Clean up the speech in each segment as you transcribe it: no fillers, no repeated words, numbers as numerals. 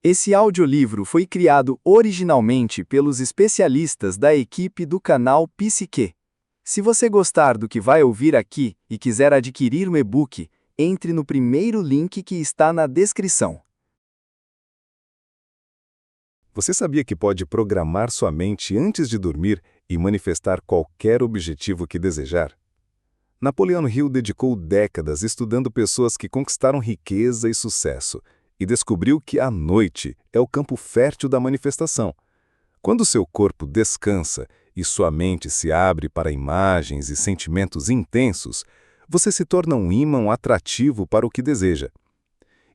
Esse audiolivro foi criado originalmente pelos especialistas da equipe do canal Psique. Se você gostar do que vai ouvir aqui e quiser adquirir o e-book, entre no primeiro link que está na descrição. Você sabia que pode programar sua mente antes de dormir e manifestar qualquer objetivo que desejar? Napoleão Hill dedicou décadas estudando pessoas que conquistaram riqueza e sucesso e descobriu que a noite é o campo fértil da manifestação. Quando seu corpo descansa e sua mente se abre para imagens e sentimentos intensos, você se torna um ímã atrativo para o que deseja.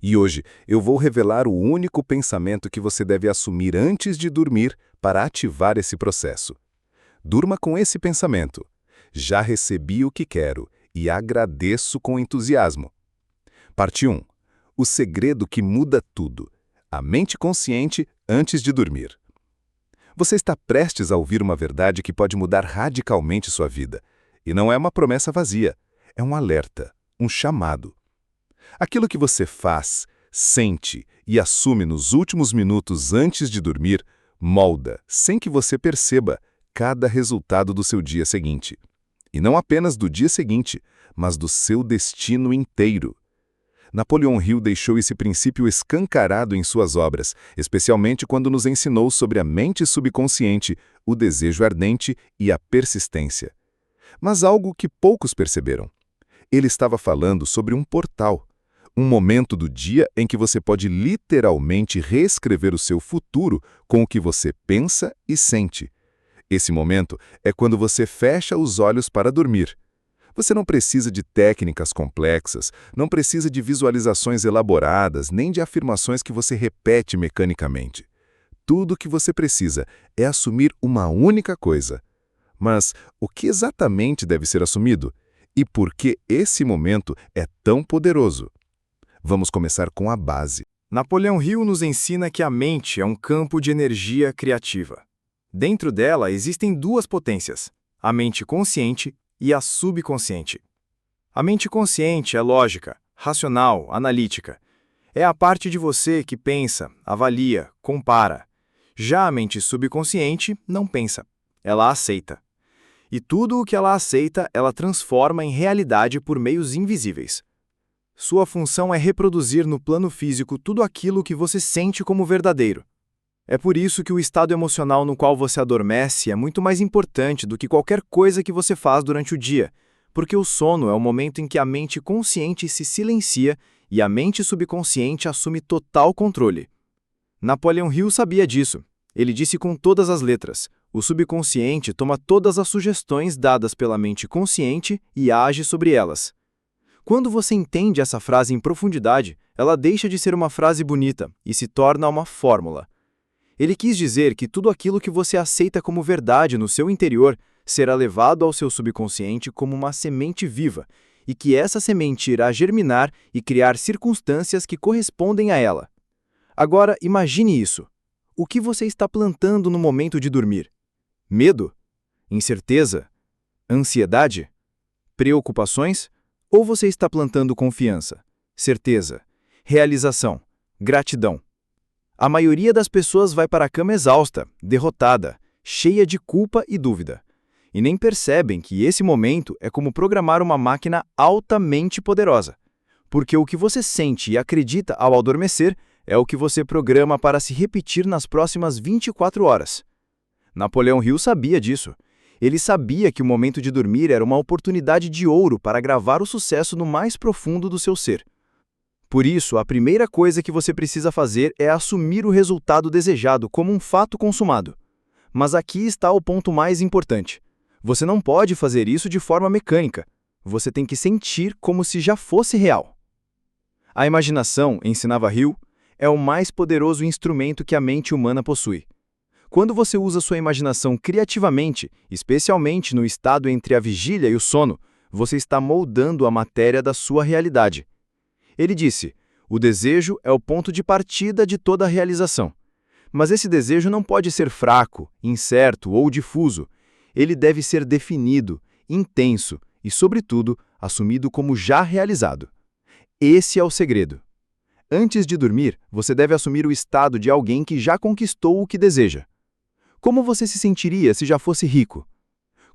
E hoje eu vou revelar o único pensamento que você deve assumir antes de dormir para ativar esse processo. Durma com esse pensamento: já recebi o que quero e agradeço com entusiasmo. Parte 1. O segredo que muda tudo. A mente consciente antes de dormir. Você está prestes a ouvir uma verdade que pode mudar radicalmente sua vida. E não é uma promessa vazia, é um alerta, um chamado. Aquilo que você faz, sente e assume nos últimos minutos antes de dormir molda, sem que você perceba, cada resultado do seu dia seguinte. E não apenas do dia seguinte, mas do seu destino inteiro. Napoleão Hill deixou esse princípio escancarado em suas obras, especialmente quando nos ensinou sobre a mente subconsciente, o desejo ardente e a persistência. Mas algo que poucos perceberam. Ele estava falando sobre um portal, um momento do dia em que você pode literalmente reescrever o seu futuro com o que você pensa e sente. Esse momento é quando você fecha os olhos para dormir. Você não precisa de técnicas complexas, não precisa de visualizações elaboradas, nem de afirmações que você repete mecanicamente. Tudo o que você precisa é assumir uma única coisa. Mas o que exatamente deve ser assumido? E por que esse momento é tão poderoso? Vamos começar com a base. Napoleão Hill nos ensina que a mente é um campo de energia criativa. Dentro dela existem duas potências, a mente consciente e a subconsciente. A mente consciente é lógica, racional, analítica. É a parte de você que pensa, avalia, compara. Já a mente subconsciente não pensa, ela aceita. E tudo o que ela aceita, ela transforma em realidade por meios invisíveis. Sua função é reproduzir no plano físico tudo aquilo que você sente como verdadeiro. É por isso que o estado emocional no qual você adormece é muito mais importante do que qualquer coisa que você faz durante o dia, porque o sono é o momento em que a mente consciente se silencia e a mente subconsciente assume total controle. Napoleão Hill sabia disso. Ele disse com todas as letras: o subconsciente toma todas as sugestões dadas pela mente consciente e age sobre elas. Quando você entende essa frase em profundidade, ela deixa de ser uma frase bonita e se torna uma fórmula. Ele quis dizer que tudo aquilo que você aceita como verdade no seu interior será levado ao seu subconsciente como uma semente viva, e que essa semente irá germinar e criar circunstâncias que correspondem a ela. Agora, imagine isso. O que você está plantando no momento de dormir? Medo? Incerteza? Ansiedade? Preocupações? Ou você está plantando confiança, certeza, realização, gratidão? A maioria das pessoas vai para a cama exausta, derrotada, cheia de culpa e dúvida. E nem percebem que esse momento é como programar uma máquina altamente poderosa. Porque o que você sente e acredita ao adormecer é o que você programa para se repetir nas próximas 24 horas. Napoleão Hill sabia disso. Ele sabia que o momento de dormir era uma oportunidade de ouro para gravar o sucesso no mais profundo do seu ser. Por isso, a primeira coisa que você precisa fazer é assumir o resultado desejado como um fato consumado. Mas aqui está o ponto mais importante. Você não pode fazer isso de forma mecânica. Você tem que sentir como se já fosse real. A imaginação, ensinava Hill, é o mais poderoso instrumento que a mente humana possui. Quando você usa sua imaginação criativamente, especialmente no estado entre a vigília e o sono, você está moldando a matéria da sua realidade. Ele disse: o desejo é o ponto de partida de toda a realização. Mas esse desejo não pode ser fraco, incerto ou difuso. Ele deve ser definido, intenso e, sobretudo, assumido como já realizado. Esse é o segredo. Antes de dormir, você deve assumir o estado de alguém que já conquistou o que deseja. Como você se sentiria se já fosse rico?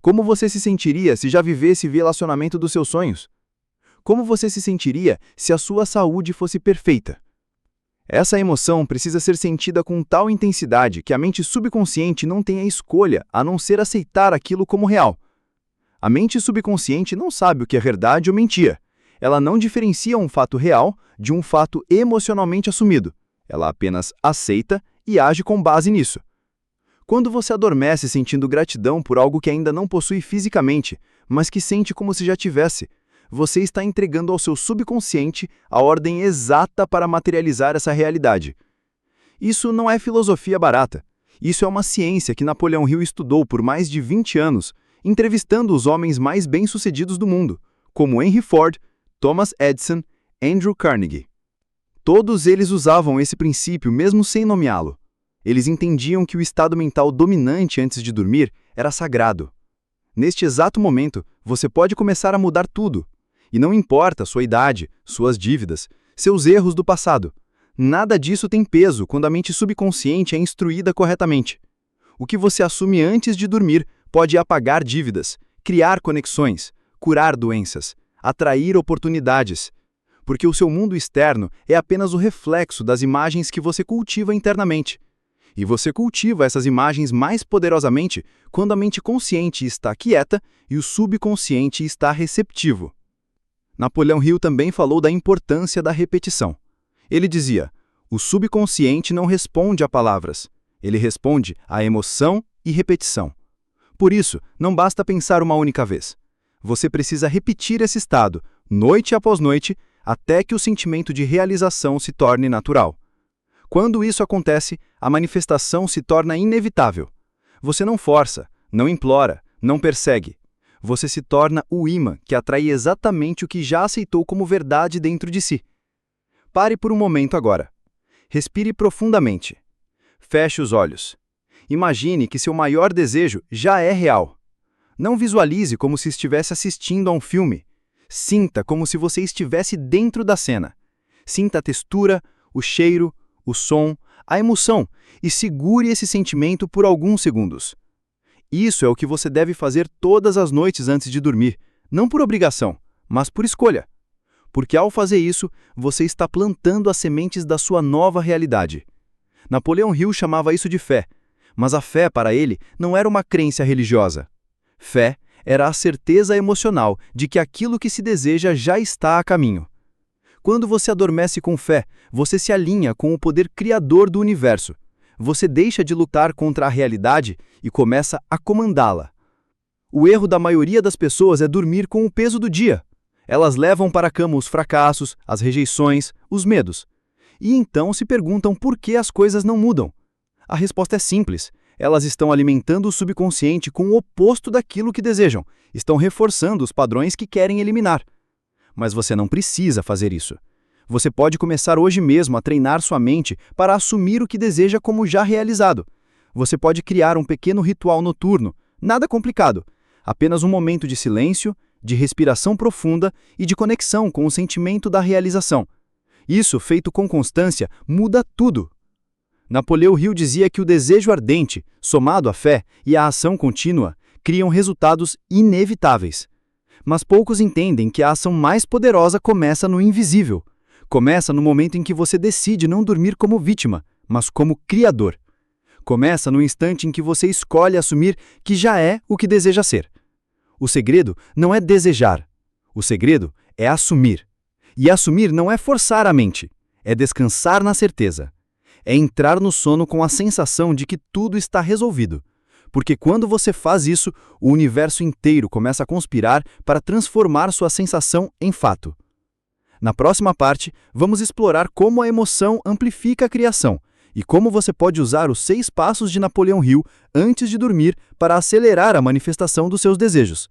Como você se sentiria se já vivesse o relacionamento dos seus sonhos? Como você se sentiria se a sua saúde fosse perfeita? Essa emoção precisa ser sentida com tal intensidade que a mente subconsciente não tem a escolha a não ser aceitar aquilo como real. A mente subconsciente não sabe o que é verdade ou mentira. Ela não diferencia um fato real de um fato emocionalmente assumido. Ela apenas aceita e age com base nisso. Quando você adormece sentindo gratidão por algo que ainda não possui fisicamente, mas que sente como se já tivesse, você está entregando ao seu subconsciente a ordem exata para materializar essa realidade. Isso não é filosofia barata. Isso é uma ciência que Napoleão Hill estudou por mais de 20 anos, entrevistando os homens mais bem-sucedidos do mundo, como Henry Ford, Thomas Edison, Andrew Carnegie. Todos eles usavam esse princípio mesmo sem nomeá-lo. Eles entendiam que o estado mental dominante antes de dormir era sagrado. Neste exato momento, você pode começar a mudar tudo. E não importa sua idade, suas dívidas, seus erros do passado. Nada disso tem peso quando a mente subconsciente é instruída corretamente. O que você assume antes de dormir pode apagar dívidas, criar conexões, curar doenças, atrair oportunidades. Porque o seu mundo externo é apenas o reflexo das imagens que você cultiva internamente. E você cultiva essas imagens mais poderosamente quando a mente consciente está quieta e o subconsciente está receptivo. Napoleão Hill também falou da importância da repetição. Ele dizia: o subconsciente não responde a palavras, ele responde a emoção e repetição. Por isso, não basta pensar uma única vez. Você precisa repetir esse estado, noite após noite, até que o sentimento de realização se torne natural. Quando isso acontece, a manifestação se torna inevitável. Você não força, não implora, não persegue. Você se torna o imã que atrai exatamente o que já aceitou como verdade dentro de si. Pare por um momento agora. Respire profundamente. Feche os olhos. Imagine que seu maior desejo já é real. Não visualize como se estivesse assistindo a um filme. Sinta como se você estivesse dentro da cena. Sinta a textura, o cheiro, o som, a emoção e segure esse sentimento por alguns segundos. Isso é o que você deve fazer todas as noites antes de dormir, não por obrigação, mas por escolha. Porque ao fazer isso, você está plantando as sementes da sua nova realidade. Napoleão Hill chamava isso de fé, mas a fé para ele não era uma crença religiosa. Fé era a certeza emocional de que aquilo que se deseja já está a caminho. Quando você adormece com fé, você se alinha com o poder criador do universo. Você deixa de lutar contra a realidade e começa a comandá-la. O erro da maioria das pessoas é dormir com o peso do dia. Elas levam para a cama os fracassos, as rejeições, os medos. E então se perguntam por que as coisas não mudam. A resposta é simples. Elas estão alimentando o subconsciente com o oposto daquilo que desejam. Estão reforçando os padrões que querem eliminar. Mas você não precisa fazer isso. Você pode começar hoje mesmo a treinar sua mente para assumir o que deseja como já realizado. Você pode criar um pequeno ritual noturno, nada complicado, apenas um momento de silêncio, de respiração profunda e de conexão com o sentimento da realização. Isso, feito com constância, muda tudo. Napoleão Hill dizia que o desejo ardente, somado à fé e à ação contínua, criam resultados inevitáveis. Mas poucos entendem que a ação mais poderosa começa no invisível. Começa no momento em que você decide não dormir como vítima, mas como criador. Começa no instante em que você escolhe assumir que já é o que deseja ser. O segredo não é desejar. O segredo é assumir. E assumir não é forçar a mente, é descansar na certeza. É entrar no sono com a sensação de que tudo está resolvido. Porque quando você faz isso, o universo inteiro começa a conspirar para transformar sua sensação em fato. Na próxima parte, vamos explorar como a emoção amplifica a criação e como você pode usar os 6 passos de Napoleão Hill antes de dormir para acelerar a manifestação dos seus desejos.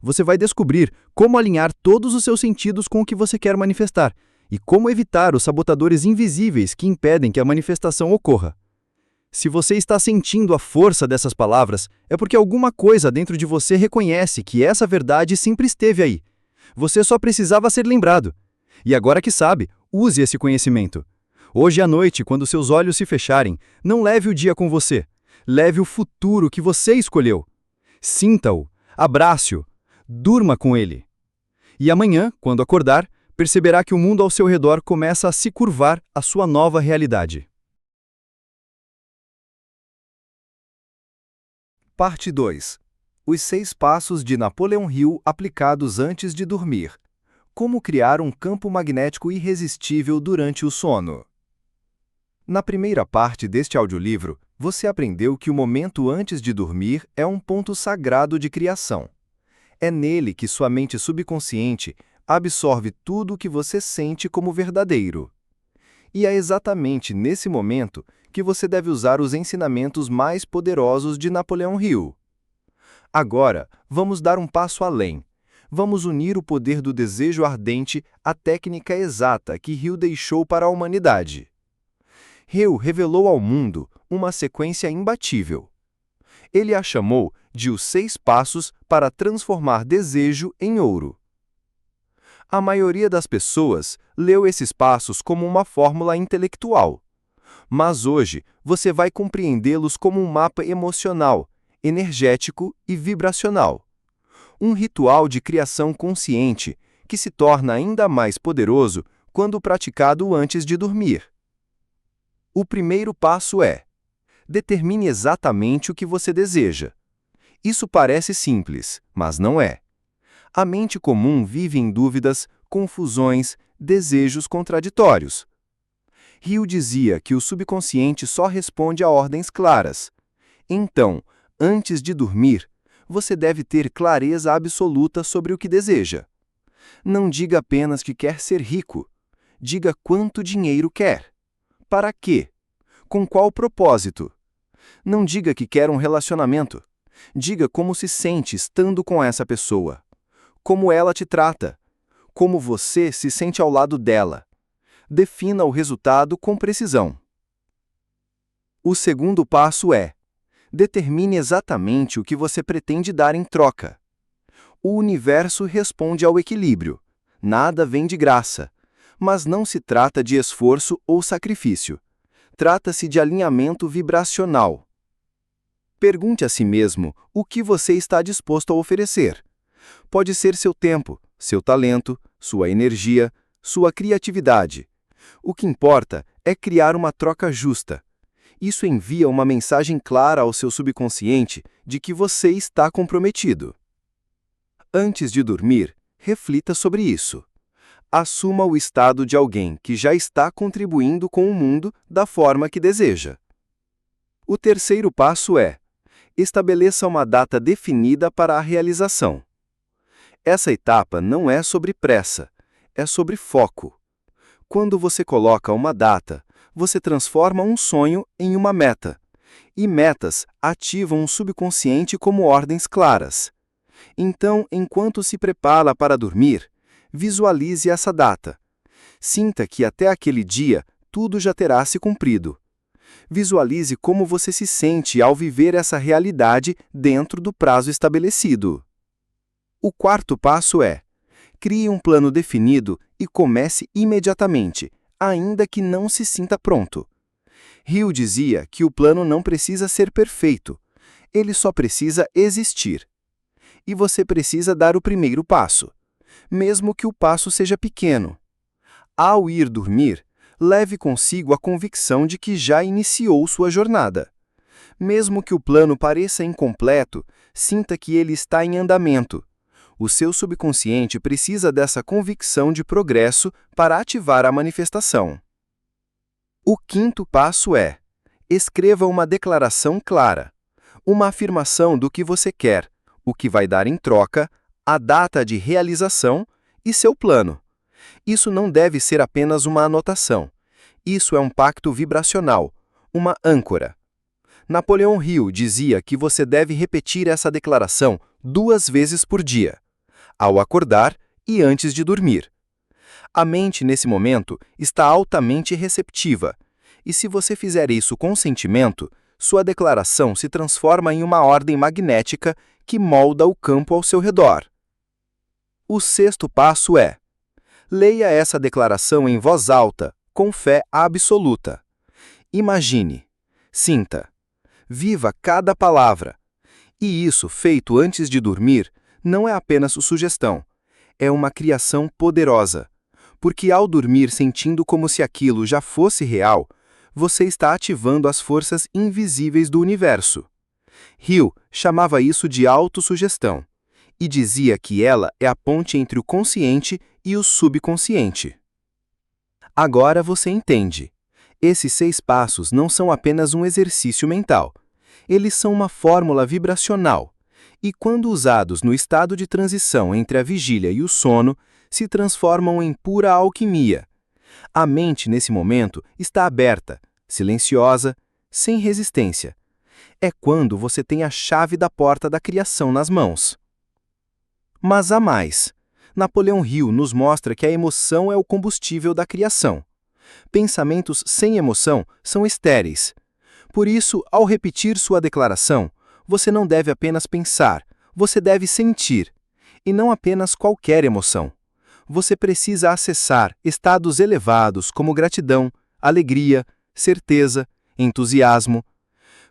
Você vai descobrir como alinhar todos os seus sentidos com o que você quer manifestar e como evitar os sabotadores invisíveis que impedem que a manifestação ocorra. Se você está sentindo a força dessas palavras, é porque alguma coisa dentro de você reconhece que essa verdade sempre esteve aí. Você só precisava ser lembrado. E agora que sabe, Use esse conhecimento. Hoje à noite, quando seus olhos se fecharem, não leve o dia com você. Leve o futuro que você escolheu. Sinta-o, abrace-o, durma com ele. E amanhã, quando acordar, perceberá que o mundo ao seu redor começa a se curvar à sua nova realidade. Parte 2. Os 6 passos de Napoleon Hill aplicados antes de dormir. Como criar um campo magnético irresistível durante o sono. Na primeira parte deste audiolivro, você aprendeu que o momento antes de dormir é um ponto sagrado de criação. É nele que sua mente subconsciente absorve tudo o que você sente como verdadeiro. E é exatamente nesse momento que você deve usar os ensinamentos mais poderosos de Napoleon Hill. Agora, vamos dar um passo além. Vamos unir o poder do desejo ardente à técnica exata que Hill deixou para a humanidade. Hill revelou ao mundo uma sequência imbatível. Ele a chamou de os 6 passos para transformar desejo em ouro. A maioria das pessoas leu esses passos como uma fórmula intelectual. Mas hoje você vai compreendê-los como um mapa emocional, energético e vibracional. Um ritual de criação consciente que se torna ainda mais poderoso quando praticado antes de dormir. O primeiro passo é: determine exatamente o que você deseja. Isso parece simples, mas não é. A mente comum vive em dúvidas, confusões, desejos contraditórios. Hill dizia que o subconsciente só responde a ordens claras. Então, antes de dormir, você deve ter clareza absoluta sobre o que deseja. Não diga apenas que quer ser rico. Diga quanto dinheiro quer. Para quê? Com qual propósito? Não diga que quer um relacionamento. Diga como se sente estando com essa pessoa. Como ela te trata. Como você se sente ao lado dela. Defina o resultado com precisão. O segundo passo é: determine exatamente o que você pretende dar em troca. O universo responde ao equilíbrio. Nada vem de graça. Mas não se trata de esforço ou sacrifício. Trata-se de alinhamento vibracional. Pergunte a si mesmo o que você está disposto a oferecer. Pode ser seu tempo, seu talento, sua energia, sua criatividade. O que importa é criar uma troca justa. Isso envia uma mensagem clara ao seu subconsciente de que você está comprometido. Antes de dormir, reflita sobre isso. Assuma o estado de alguém que já está contribuindo com o mundo da forma que deseja. O terceiro passo é: estabeleça uma data definida para a realização. Essa etapa não é sobre pressa, é sobre foco. Quando você coloca uma data, você transforma um sonho em uma meta. E metas ativam o subconsciente como ordens claras. Então, enquanto se prepara para dormir, visualize essa data. Sinta que até aquele dia tudo já terá se cumprido. Visualize como você se sente ao viver essa realidade dentro do prazo estabelecido. O quarto passo é: crie um plano definido e comece imediatamente, ainda que não se sinta pronto. Hill dizia que o plano não precisa ser perfeito, ele só precisa existir. E você precisa dar o primeiro passo, mesmo que o passo seja pequeno. Ao ir dormir, leve consigo a convicção de que já iniciou sua jornada. Mesmo que o plano pareça incompleto, sinta que ele está em andamento. O seu subconsciente precisa dessa convicção de progresso para ativar a manifestação. O quinto passo é: escreva uma declaração clara, uma afirmação do que você quer, o que vai dar em troca, a data de realização e seu plano. Isso não deve ser apenas uma anotação. Isso é um pacto vibracional, uma âncora. Napoleon Hill dizia que você deve repetir essa declaração 2 vezes por dia, ao acordar e antes de dormir. A mente, nesse momento, está altamente receptiva, e se você fizer isso com sentimento, sua declaração se transforma em uma ordem magnética que molda o campo ao seu redor. O sexto passo é: Leia essa declaração em voz alta, com fé absoluta. Imagine, sinta, viva cada palavra. E isso, feito antes de dormir, não é apenas sugestão, é uma criação poderosa. Porque ao dormir sentindo como se aquilo já fosse real, você está ativando as forças invisíveis do universo. Hill chamava isso de autossugestão e dizia que ela é a ponte entre o consciente e o subconsciente. Agora você entende. Esses 6 passos não são apenas um exercício mental. Eles são uma fórmula vibracional. E quando usados no estado de transição entre a vigília e o sono, se transformam em pura alquimia. A mente, nesse momento, está aberta, silenciosa, sem resistência. É quando você tem a chave da porta da criação nas mãos. Mas há mais. Napoleão Hill nos mostra que a emoção é o combustível da criação. Pensamentos sem emoção são estéreis. Por isso, ao repetir sua declaração, você não deve apenas pensar, você deve sentir. E não apenas qualquer emoção. Você precisa acessar estados elevados como gratidão, alegria, certeza, entusiasmo.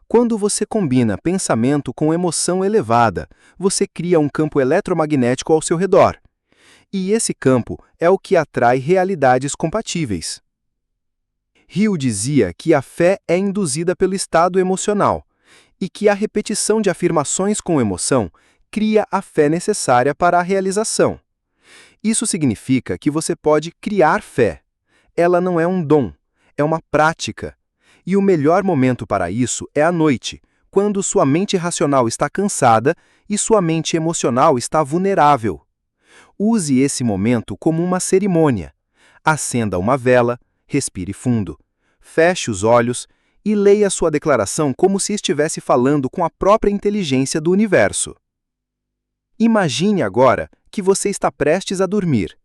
Quando você combina pensamento com emoção elevada, você cria um campo eletromagnético ao seu redor. E esse campo é o que atrai realidades compatíveis. Hill dizia que a fé é induzida pelo estado emocional e que a repetição de afirmações com emoção cria a fé necessária para a realização. Isso significa que você pode criar fé. Ela não é um dom, é uma prática. E o melhor momento para isso é à noite, quando sua mente racional está cansada e sua mente emocional está vulnerável. Use esse momento como uma cerimônia. Acenda uma vela, respire fundo, feche os olhos e leia sua declaração como se estivesse falando com a própria inteligência do universo. Imagine agora que você está prestes a dormir.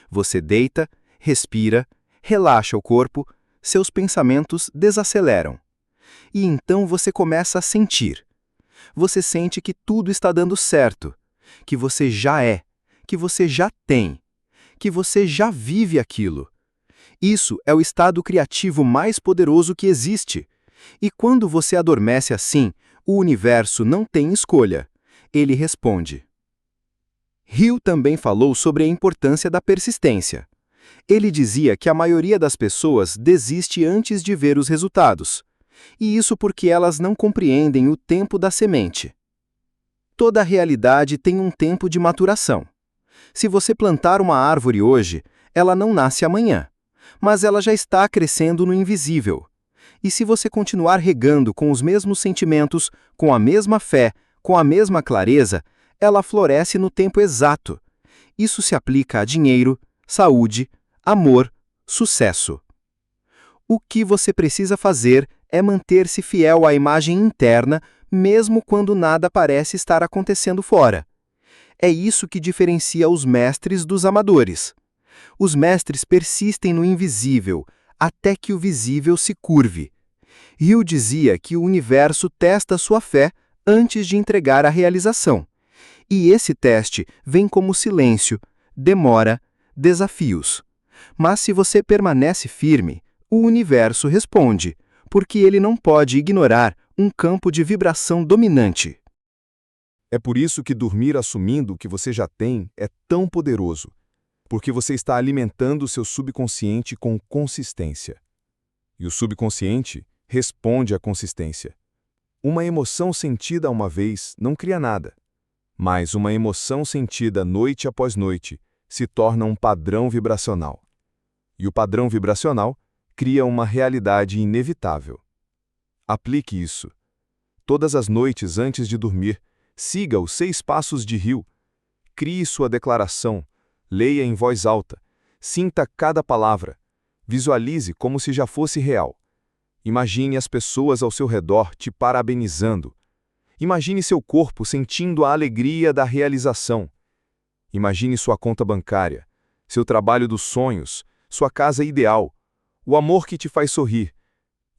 Você deita, respira, relaxa o corpo, seus pensamentos desaceleram. E então você começa a sentir. Você sente que tudo está dando certo, que você já é, que você já tem, que você já vive aquilo. Isso é o estado criativo mais poderoso que existe. E quando você adormece assim, o universo não tem escolha. Ele responde. Hill também falou sobre a importância da persistência. Ele dizia que a maioria das pessoas desiste antes de ver os resultados. E isso porque elas não compreendem o tempo da semente. Toda realidade tem um tempo de maturação. Se você plantar uma árvore hoje, ela não nasce amanhã, mas ela já está crescendo no invisível. E se você continuar regando com os mesmos sentimentos, com a mesma fé, com a mesma clareza, ela floresce no tempo exato. Isso se aplica a dinheiro, saúde, amor, sucesso. O que você precisa fazer é manter-se fiel à imagem interna, mesmo quando nada parece estar acontecendo fora. É isso que diferencia os mestres dos amadores. Os mestres persistem no invisível, até que o visível se curve. Hill dizia que o universo testa sua fé antes de entregar a realização. E esse teste vem como silêncio, demora, desafios. Mas se você permanece firme, o universo responde, porque ele não pode ignorar um campo de vibração dominante. É por isso que dormir assumindo o que você já tem é tão poderoso, porque você está alimentando o seu subconsciente com consistência. E o subconsciente responde à consistência. Uma emoção sentida uma vez não cria nada, mas uma emoção sentida noite após noite se torna um padrão vibracional. E o padrão vibracional cria uma realidade inevitável. Aplique isso. Todas as noites antes de dormir, siga os 6 passos de Hill. Crie sua declaração, leia em voz alta, sinta cada palavra, visualize como se já fosse real. Imagine as pessoas ao seu redor te parabenizando. Imagine seu corpo sentindo a alegria da realização. Imagine sua conta bancária, seu trabalho dos sonhos, sua casa ideal, o amor que te faz sorrir.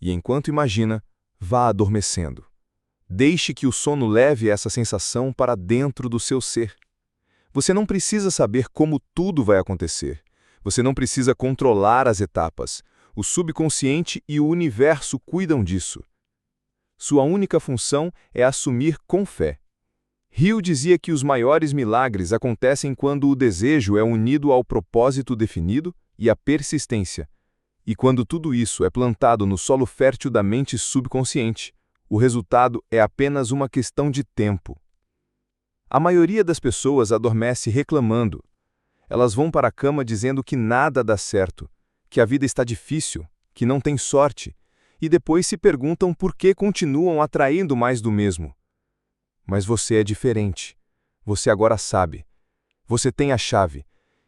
E enquanto imagina, vá adormecendo. Deixe que o sono leve essa sensação para dentro do seu ser. Você não precisa saber como tudo vai acontecer. Você não precisa controlar as etapas. O subconsciente e o universo cuidam disso. Sua única função é assumir com fé. Hill dizia que os maiores milagres acontecem quando o desejo é unido ao propósito definido e à persistência. E quando tudo isso é plantado no solo fértil da mente subconsciente, o resultado é apenas uma questão de tempo. A maioria das pessoas adormece reclamando. Elas vão para a cama dizendo que nada dá certo, que a vida está difícil, que não tem sorte, e depois se perguntam por que continuam atraindo mais do mesmo. Mas você é diferente. Você agora sabe. Você tem a chave.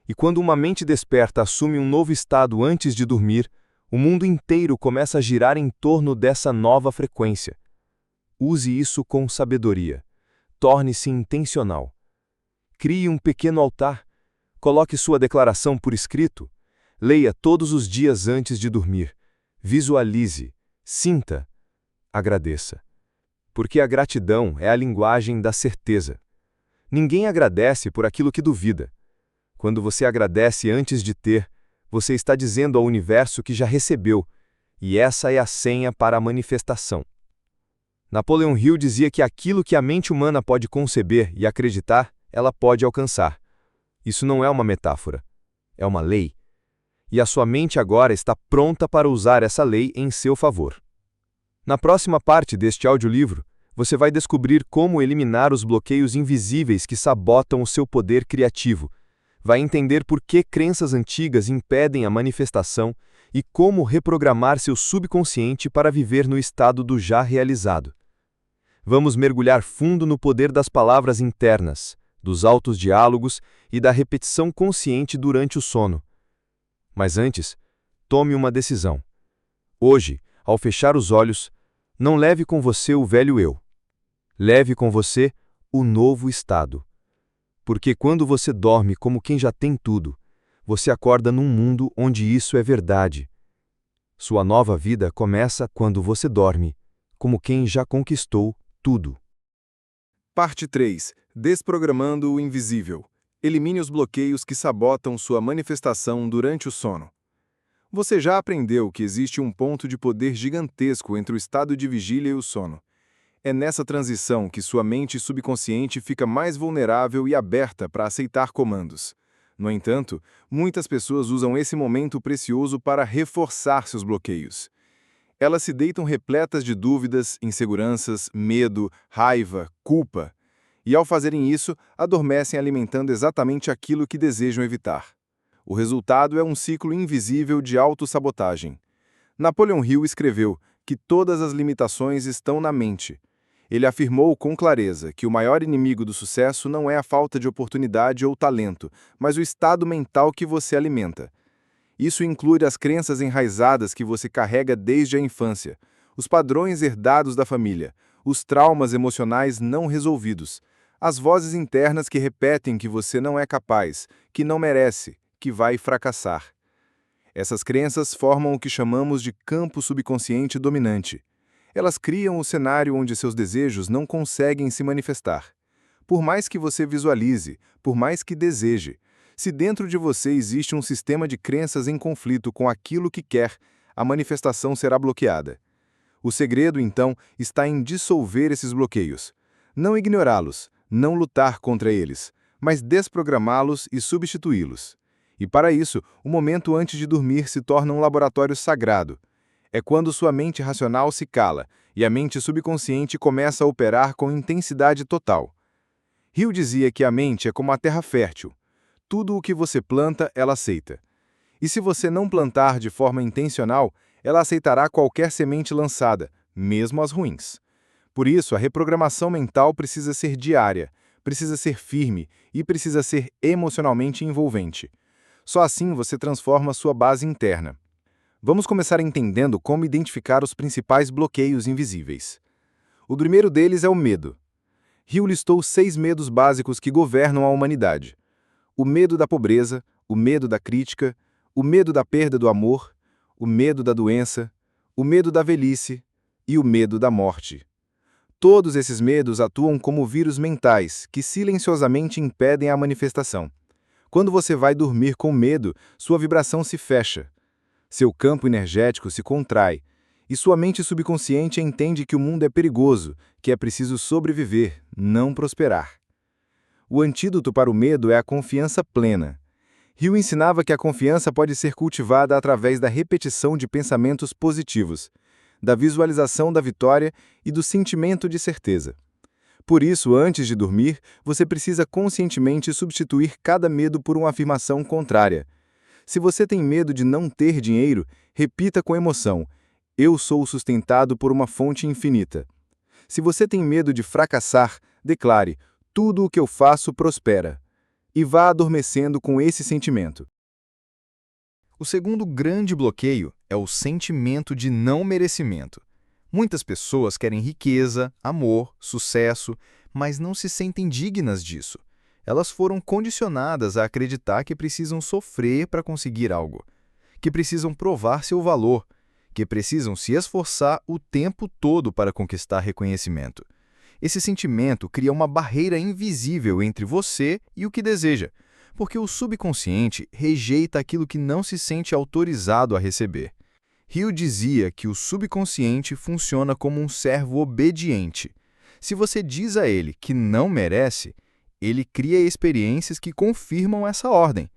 E quando uma mente desperta assume um novo estado antes de dormir, o mundo inteiro começa a girar em torno dessa nova frequência. Use isso com sabedoria. Torne-se intencional. Crie um pequeno altar. Coloque sua declaração por escrito. Leia todos os dias antes de dormir. Visualize. Sinta. Agradeça. Porque a gratidão é a linguagem da certeza. Ninguém agradece por aquilo que duvida. Quando você agradece antes de ter, você está dizendo ao universo que já recebeu, e essa é a senha para a manifestação. Napoleon Hill dizia que aquilo que a mente humana pode conceber e acreditar, ela pode alcançar. Isso não é uma metáfora, é uma lei. E a sua mente agora está pronta para usar essa lei em seu favor. Na próxima parte deste audiolivro, você vai descobrir como eliminar os bloqueios invisíveis que sabotam o seu poder criativo. Vai entender por que crenças antigas impedem a manifestação e como reprogramar seu subconsciente para viver no estado do já realizado. Vamos mergulhar fundo no poder das palavras internas, dos altos diálogos e da repetição consciente durante o sono. Mas antes, tome uma decisão. Hoje, ao fechar os olhos, não leve com você o velho eu. Leve com você o novo estado. Porque quando você dorme como quem já tem tudo, você acorda num mundo onde isso é verdade. Sua nova vida começa quando você dorme, como quem já conquistou tudo. Parte 3. Desprogramando o invisível. Elimine os bloqueios que sabotam sua manifestação durante o sono. Você já aprendeu que existe um ponto de poder gigantesco entre o estado de vigília e o sono. É nessa transição que sua mente subconsciente fica mais vulnerável e aberta para aceitar comandos. No entanto, muitas pessoas usam esse momento precioso para reforçar seus bloqueios. Elas se deitam repletas de dúvidas, inseguranças, medo, raiva, culpa. E ao fazerem isso, adormecem alimentando exatamente aquilo que desejam evitar. O resultado é um ciclo invisível de autossabotagem. Napoleon Hill escreveu que todas as limitações estão na mente. Ele afirmou com clareza que o maior inimigo do sucesso não é a falta de oportunidade ou talento, mas o estado mental que você alimenta. Isso inclui as crenças enraizadas que você carrega desde a infância, os padrões herdados da família, os traumas emocionais não resolvidos, as vozes internas que repetem que você não é capaz, que não merece, que vai fracassar. Essas crenças formam o que chamamos de campo subconsciente dominante. Elas criam o cenário onde seus desejos não conseguem se manifestar. Por mais que você visualize, por mais que deseje, se dentro de você existe um sistema de crenças em conflito com aquilo que quer, a manifestação será bloqueada. O segredo, então, está em dissolver esses bloqueios. Não ignorá-los, não lutar contra eles, mas desprogramá-los e substituí-los. E para isso, o momento antes de dormir se torna um laboratório sagrado. É quando sua mente racional se cala e a mente subconsciente começa a operar com intensidade total. Hill dizia que a mente é como a terra fértil. Tudo o que você planta, ela aceita. E se você não plantar de forma intencional, ela aceitará qualquer semente lançada, mesmo as ruins. Por isso, a reprogramação mental precisa ser diária, precisa ser firme e precisa ser emocionalmente envolvente. Só assim você transforma sua base interna. Vamos começar entendendo como identificar os principais bloqueios invisíveis. O primeiro deles é o medo. Hill listou 6 medos básicos que governam a humanidade. O medo da pobreza, o medo da crítica, o medo da perda do amor, o medo da doença, o medo da velhice e o medo da morte. Todos esses medos atuam como vírus mentais que silenciosamente impedem a manifestação. Quando você vai dormir com medo, sua vibração se fecha. Seu campo energético se contrai, e sua mente subconsciente entende que o mundo é perigoso, que é preciso sobreviver, não prosperar. O antídoto para o medo é a confiança plena. Hill ensinava que a confiança pode ser cultivada através da repetição de pensamentos positivos, da visualização da vitória e do sentimento de certeza. Por isso, antes de dormir, você precisa conscientemente substituir cada medo por uma afirmação contrária. Se você tem medo de não ter dinheiro, repita com emoção: eu sou sustentado por uma fonte infinita. Se você tem medo de fracassar, declare: tudo o que eu faço prospera. E vá adormecendo com esse sentimento. O segundo grande bloqueio é o sentimento de não merecimento. Muitas pessoas querem riqueza, amor, sucesso, mas não se sentem dignas disso. Elas foram condicionadas a acreditar que precisam sofrer para conseguir algo, que precisam provar seu valor, que precisam se esforçar o tempo todo para conquistar reconhecimento. Esse sentimento cria uma barreira invisível entre você e o que deseja, porque o subconsciente rejeita aquilo que não se sente autorizado a receber. Hill dizia que o subconsciente funciona como um servo obediente. Se você diz a ele que não merece, ele cria experiências que confirmam essa ordem.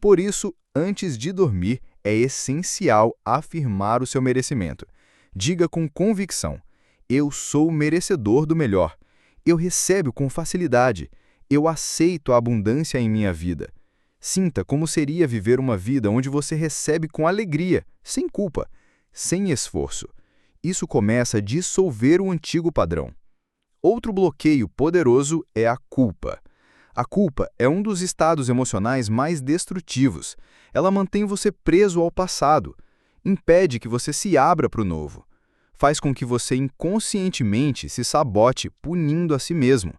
Por isso, antes de dormir, é essencial afirmar o seu merecimento. Diga com convicção: eu sou merecedor do melhor. Eu recebo com facilidade. Eu aceito a abundância em minha vida. Sinta como seria viver uma vida onde você recebe com alegria, sem culpa, sem esforço. Isso começa a dissolver o antigo padrão. Outro bloqueio poderoso é a culpa. A culpa é um dos estados emocionais mais destrutivos. Ela mantém você preso ao passado, impede que você se abra para o novo, faz com que você inconscientemente se sabote, punindo a si mesmo.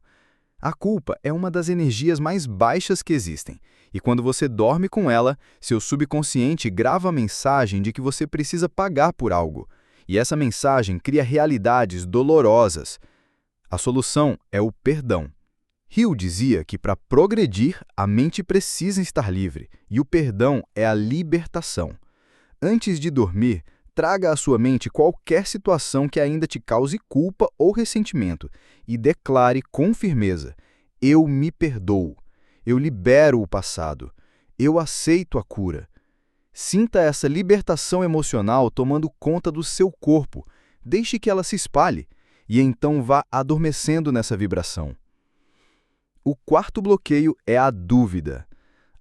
A culpa é uma das energias mais baixas que existem, e quando você dorme com ela, seu subconsciente grava a mensagem de que você precisa pagar por algo, e essa mensagem cria realidades dolorosas. A solução é o perdão. Hill dizia que para progredir, a mente precisa estar livre, e o perdão é a libertação. Antes de dormir, traga à sua mente qualquer situação que ainda te cause culpa ou ressentimento e declare com firmeza: eu me perdoo, eu libero o passado, eu aceito a cura. Sinta essa libertação emocional tomando conta do seu corpo, deixe que ela se espalhe e então vá adormecendo nessa vibração. O quarto bloqueio é a dúvida.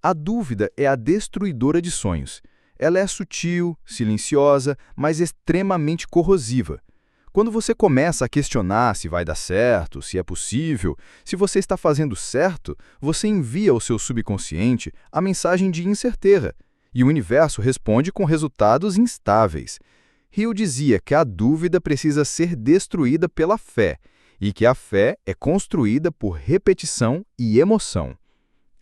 A dúvida é a destruidora de sonhos. Ela é sutil, silenciosa, mas extremamente corrosiva. Quando você começa a questionar se vai dar certo, se é possível, se você está fazendo certo, você envia ao seu subconsciente a mensagem de incerteza, e o universo responde com resultados instáveis. Hill dizia que a dúvida precisa ser destruída pela fé, e que a fé é construída por repetição e emoção.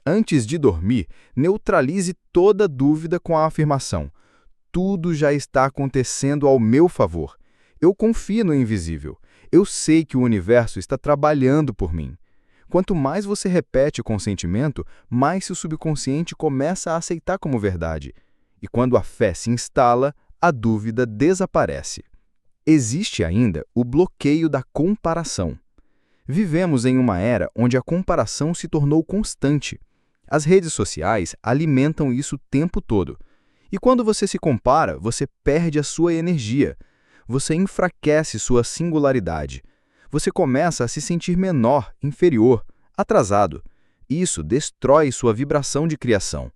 Antes de dormir, neutralize toda dúvida com a afirmação: tudo já está acontecendo ao meu favor. Eu confio no invisível. Eu sei que o universo está trabalhando por mim. Quanto mais você repete com sentimento, mais seu subconsciente começa a aceitar como verdade. E quando a fé se instala, a dúvida desaparece. Existe ainda o bloqueio da comparação. Vivemos em uma era onde a comparação se tornou constante. As redes sociais alimentam isso o tempo todo. E quando você se compara, você perde a sua energia. Você enfraquece sua singularidade. Você começa a se sentir menor, inferior, atrasado. Isso destrói sua vibração de criação.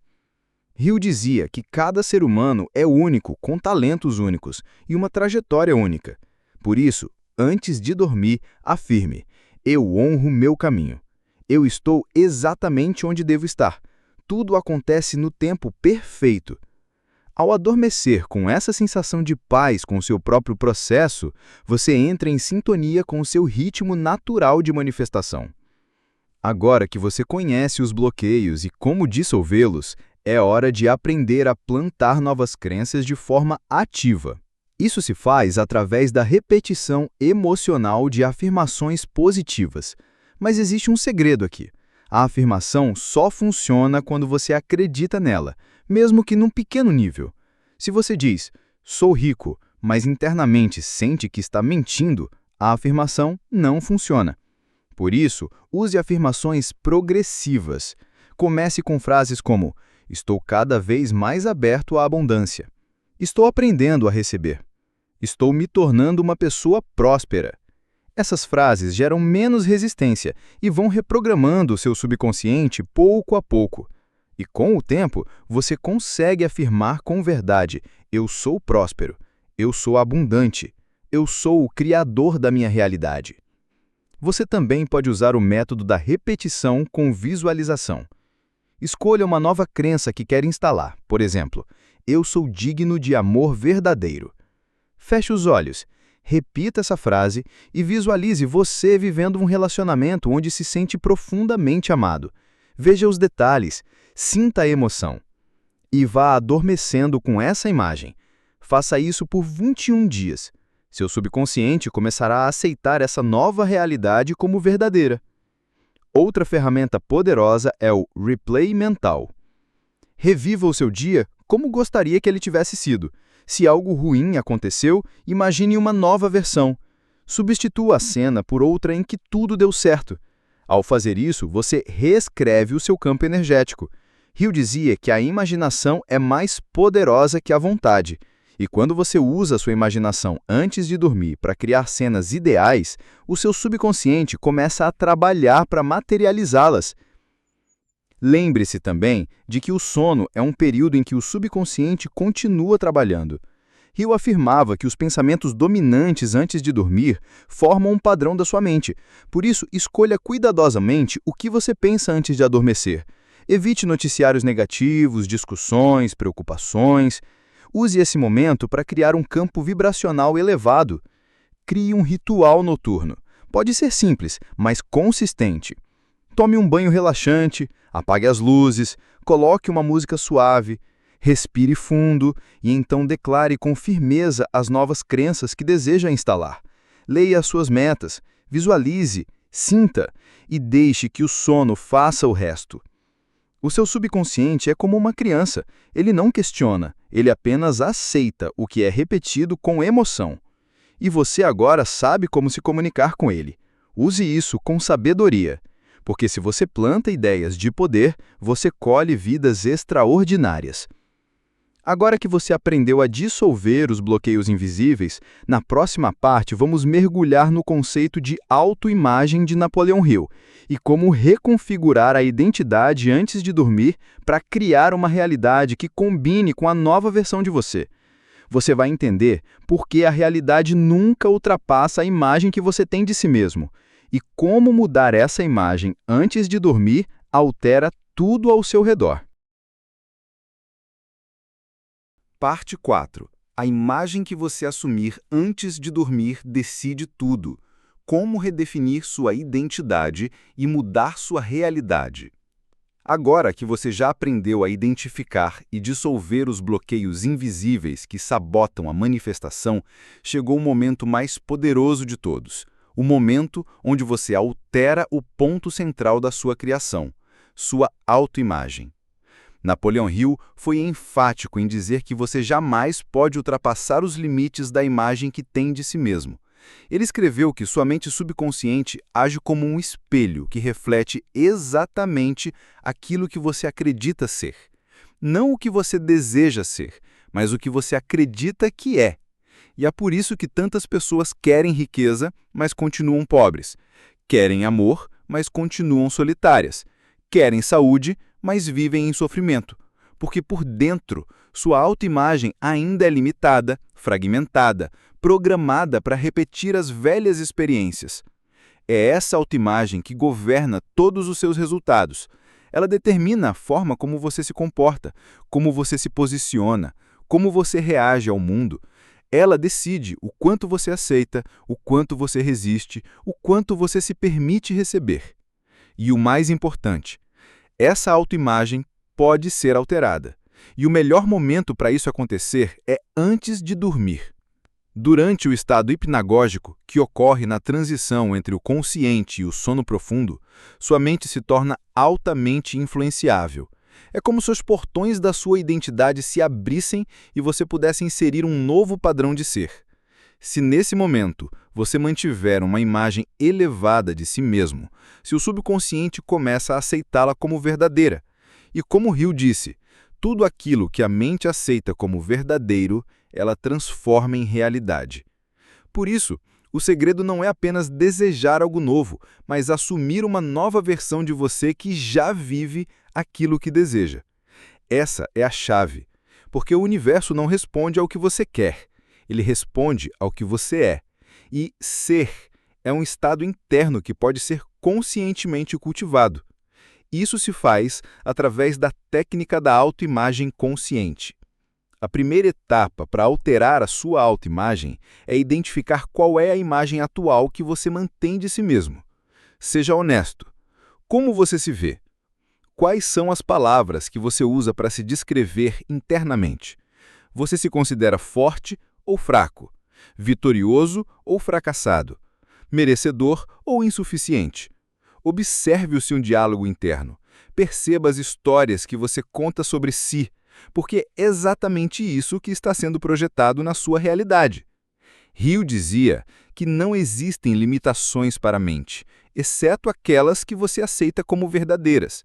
Hill dizia que cada ser humano é único, com talentos únicos e uma trajetória única. Por isso, antes de dormir, afirme: eu honro meu caminho. Eu estou exatamente onde devo estar. Tudo acontece no tempo perfeito. Ao adormecer com essa sensação de paz com o seu próprio processo, você entra em sintonia com o seu ritmo natural de manifestação. Agora que você conhece os bloqueios e como dissolvê-los, é hora de aprender a plantar novas crenças de forma ativa. Isso se faz através da repetição emocional de afirmações positivas. Mas existe um segredo aqui. A afirmação só funciona quando você acredita nela, mesmo que num pequeno nível. Se você diz, sou rico, mas internamente sente que está mentindo, a afirmação não funciona. Por isso, use afirmações progressivas. Comece com frases como, estou cada vez mais aberto à abundância. Estou aprendendo a receber. Estou me tornando uma pessoa próspera. Essas frases geram menos resistência e vão reprogramando o seu subconsciente pouco a pouco. E com o tempo, você consegue afirmar com verdade: eu sou próspero, eu sou abundante, eu sou o criador da minha realidade. Você também pode usar o método da repetição com visualização. Escolha uma nova crença que quer instalar. Por exemplo, eu sou digno de amor verdadeiro. Feche os olhos, repita essa frase e visualize você vivendo um relacionamento onde se sente profundamente amado. Veja os detalhes, sinta a emoção. E vá adormecendo com essa imagem. Faça isso por 21 dias. Seu subconsciente começará a aceitar essa nova realidade como verdadeira. Outra ferramenta poderosa é o replay mental. Reviva o seu dia como gostaria que ele tivesse sido. Se algo ruim aconteceu, imagine uma nova versão. Substitua a cena por outra em que tudo deu certo. Ao fazer isso, você reescreve o seu campo energético. Hill dizia que a imaginação é mais poderosa que a vontade. E quando você usa a sua imaginação antes de dormir para criar cenas ideais, o seu subconsciente começa a trabalhar para materializá-las. Lembre-se também de que o sono é um período em que o subconsciente continua trabalhando. Hill afirmava que os pensamentos dominantes antes de dormir formam um padrão da sua mente. Por isso, escolha cuidadosamente o que você pensa antes de adormecer. Evite noticiários negativos, discussões, preocupações. Use esse momento para criar um campo vibracional elevado. Crie um ritual noturno. Pode ser simples, mas consistente. Tome um banho relaxante, apague as luzes, coloque uma música suave, respire fundo e então declare com firmeza as novas crenças que deseja instalar. Leia as suas metas, visualize, sinta e deixe que o sono faça o resto. O seu subconsciente é como uma criança. Ele não questiona, ele apenas aceita o que é repetido com emoção. E você agora sabe como se comunicar com ele. Use isso com sabedoria, porque se você planta ideias de poder, você colhe vidas extraordinárias. Agora que você aprendeu a dissolver os bloqueios invisíveis, na próxima parte vamos mergulhar no conceito de autoimagem de Napoleão Hill e como reconfigurar a identidade antes de dormir para criar uma realidade que combine com a nova versão de você. Você vai entender por que a realidade nunca ultrapassa a imagem que você tem de si mesmo e como mudar essa imagem antes de dormir altera tudo ao seu redor. Parte 4. A imagem que você assumir antes de dormir decide tudo. Como redefinir sua identidade e mudar sua realidade. Agora que você já aprendeu a identificar e dissolver os bloqueios invisíveis que sabotam a manifestação, chegou o momento mais poderoso de todos. O momento onde você altera o ponto central da sua criação, sua autoimagem. Napoleão Hill foi enfático em dizer que você jamais pode ultrapassar os limites da imagem que tem de si mesmo. Ele escreveu que sua mente subconsciente age como um espelho que reflete exatamente aquilo que você acredita ser. Não o que você deseja ser, mas o que você acredita que é. E é por isso que tantas pessoas querem riqueza, mas continuam pobres. Querem amor, mas continuam solitárias. Querem saúde, mas vivem em sofrimento. Porque por dentro, sua autoimagem ainda é limitada, fragmentada, programada para repetir as velhas experiências. É essa autoimagem que governa todos os seus resultados. Ela determina a forma como você se comporta, como você se posiciona, como você reage ao mundo. Ela decide o quanto você aceita, o quanto você resiste, o quanto você se permite receber. E o mais importante, essa autoimagem pode ser alterada. E o melhor momento para isso acontecer é antes de dormir. Durante o estado hipnagógico, que ocorre na transição entre o consciente e o sono profundo, sua mente se torna altamente influenciável. É como se os portões da sua identidade se abrissem e você pudesse inserir um novo padrão de ser. Se nesse momento você mantiver uma imagem elevada de si mesmo, seu subconsciente começa a aceitá-la como verdadeira. E como Hill disse, tudo aquilo que a mente aceita como verdadeiro, ela transforma em realidade. Por isso, o segredo não é apenas desejar algo novo, mas assumir uma nova versão de você que já vive aquilo que deseja. Essa é a chave, porque o universo não responde ao que você quer, ele responde ao que você é. E ser é um estado interno que pode ser conscientemente cultivado. Isso se faz através da técnica da autoimagem consciente. A primeira etapa para alterar a sua autoimagem é identificar qual é a imagem atual que você mantém de si mesmo. Seja honesto. Como você se vê? Quais são as palavras que você usa para se descrever internamente? Você se considera forte ou fraco? Vitorioso ou fracassado? Merecedor ou insuficiente? Observe o seu diálogo interno. Perceba as histórias que você conta sobre si, porque é exatamente isso que está sendo projetado na sua realidade. Hill dizia que não existem limitações para a mente, exceto aquelas que você aceita como verdadeiras.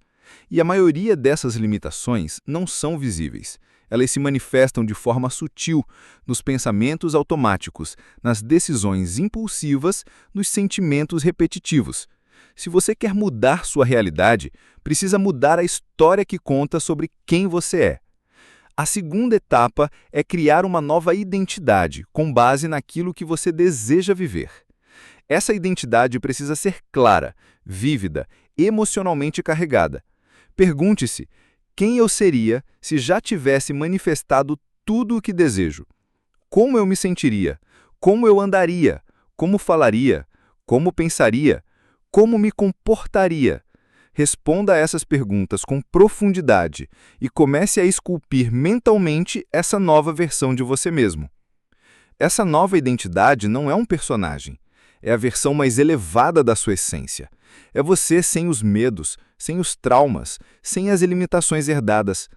E a maioria dessas limitações não são visíveis. Elas se manifestam de forma sutil, nos pensamentos automáticos, nas decisões impulsivas, nos sentimentos repetitivos. Se você quer mudar sua realidade, precisa mudar a história que conta sobre quem você é. A segunda etapa é criar uma nova identidade, com base naquilo que você deseja viver. Essa identidade precisa ser clara, vívida, emocionalmente carregada. Pergunte-se, quem eu seria se já tivesse manifestado tudo o que desejo? Como eu me sentiria? Como eu andaria? Como falaria? Como pensaria? Como me comportaria? Responda a essas perguntas com profundidade e comece a esculpir mentalmente essa nova versão de você mesmo. Essa nova identidade não é um personagem, é a versão mais elevada da sua essência. É você sem os medos, sem os traumas, sem as limitações herdadas.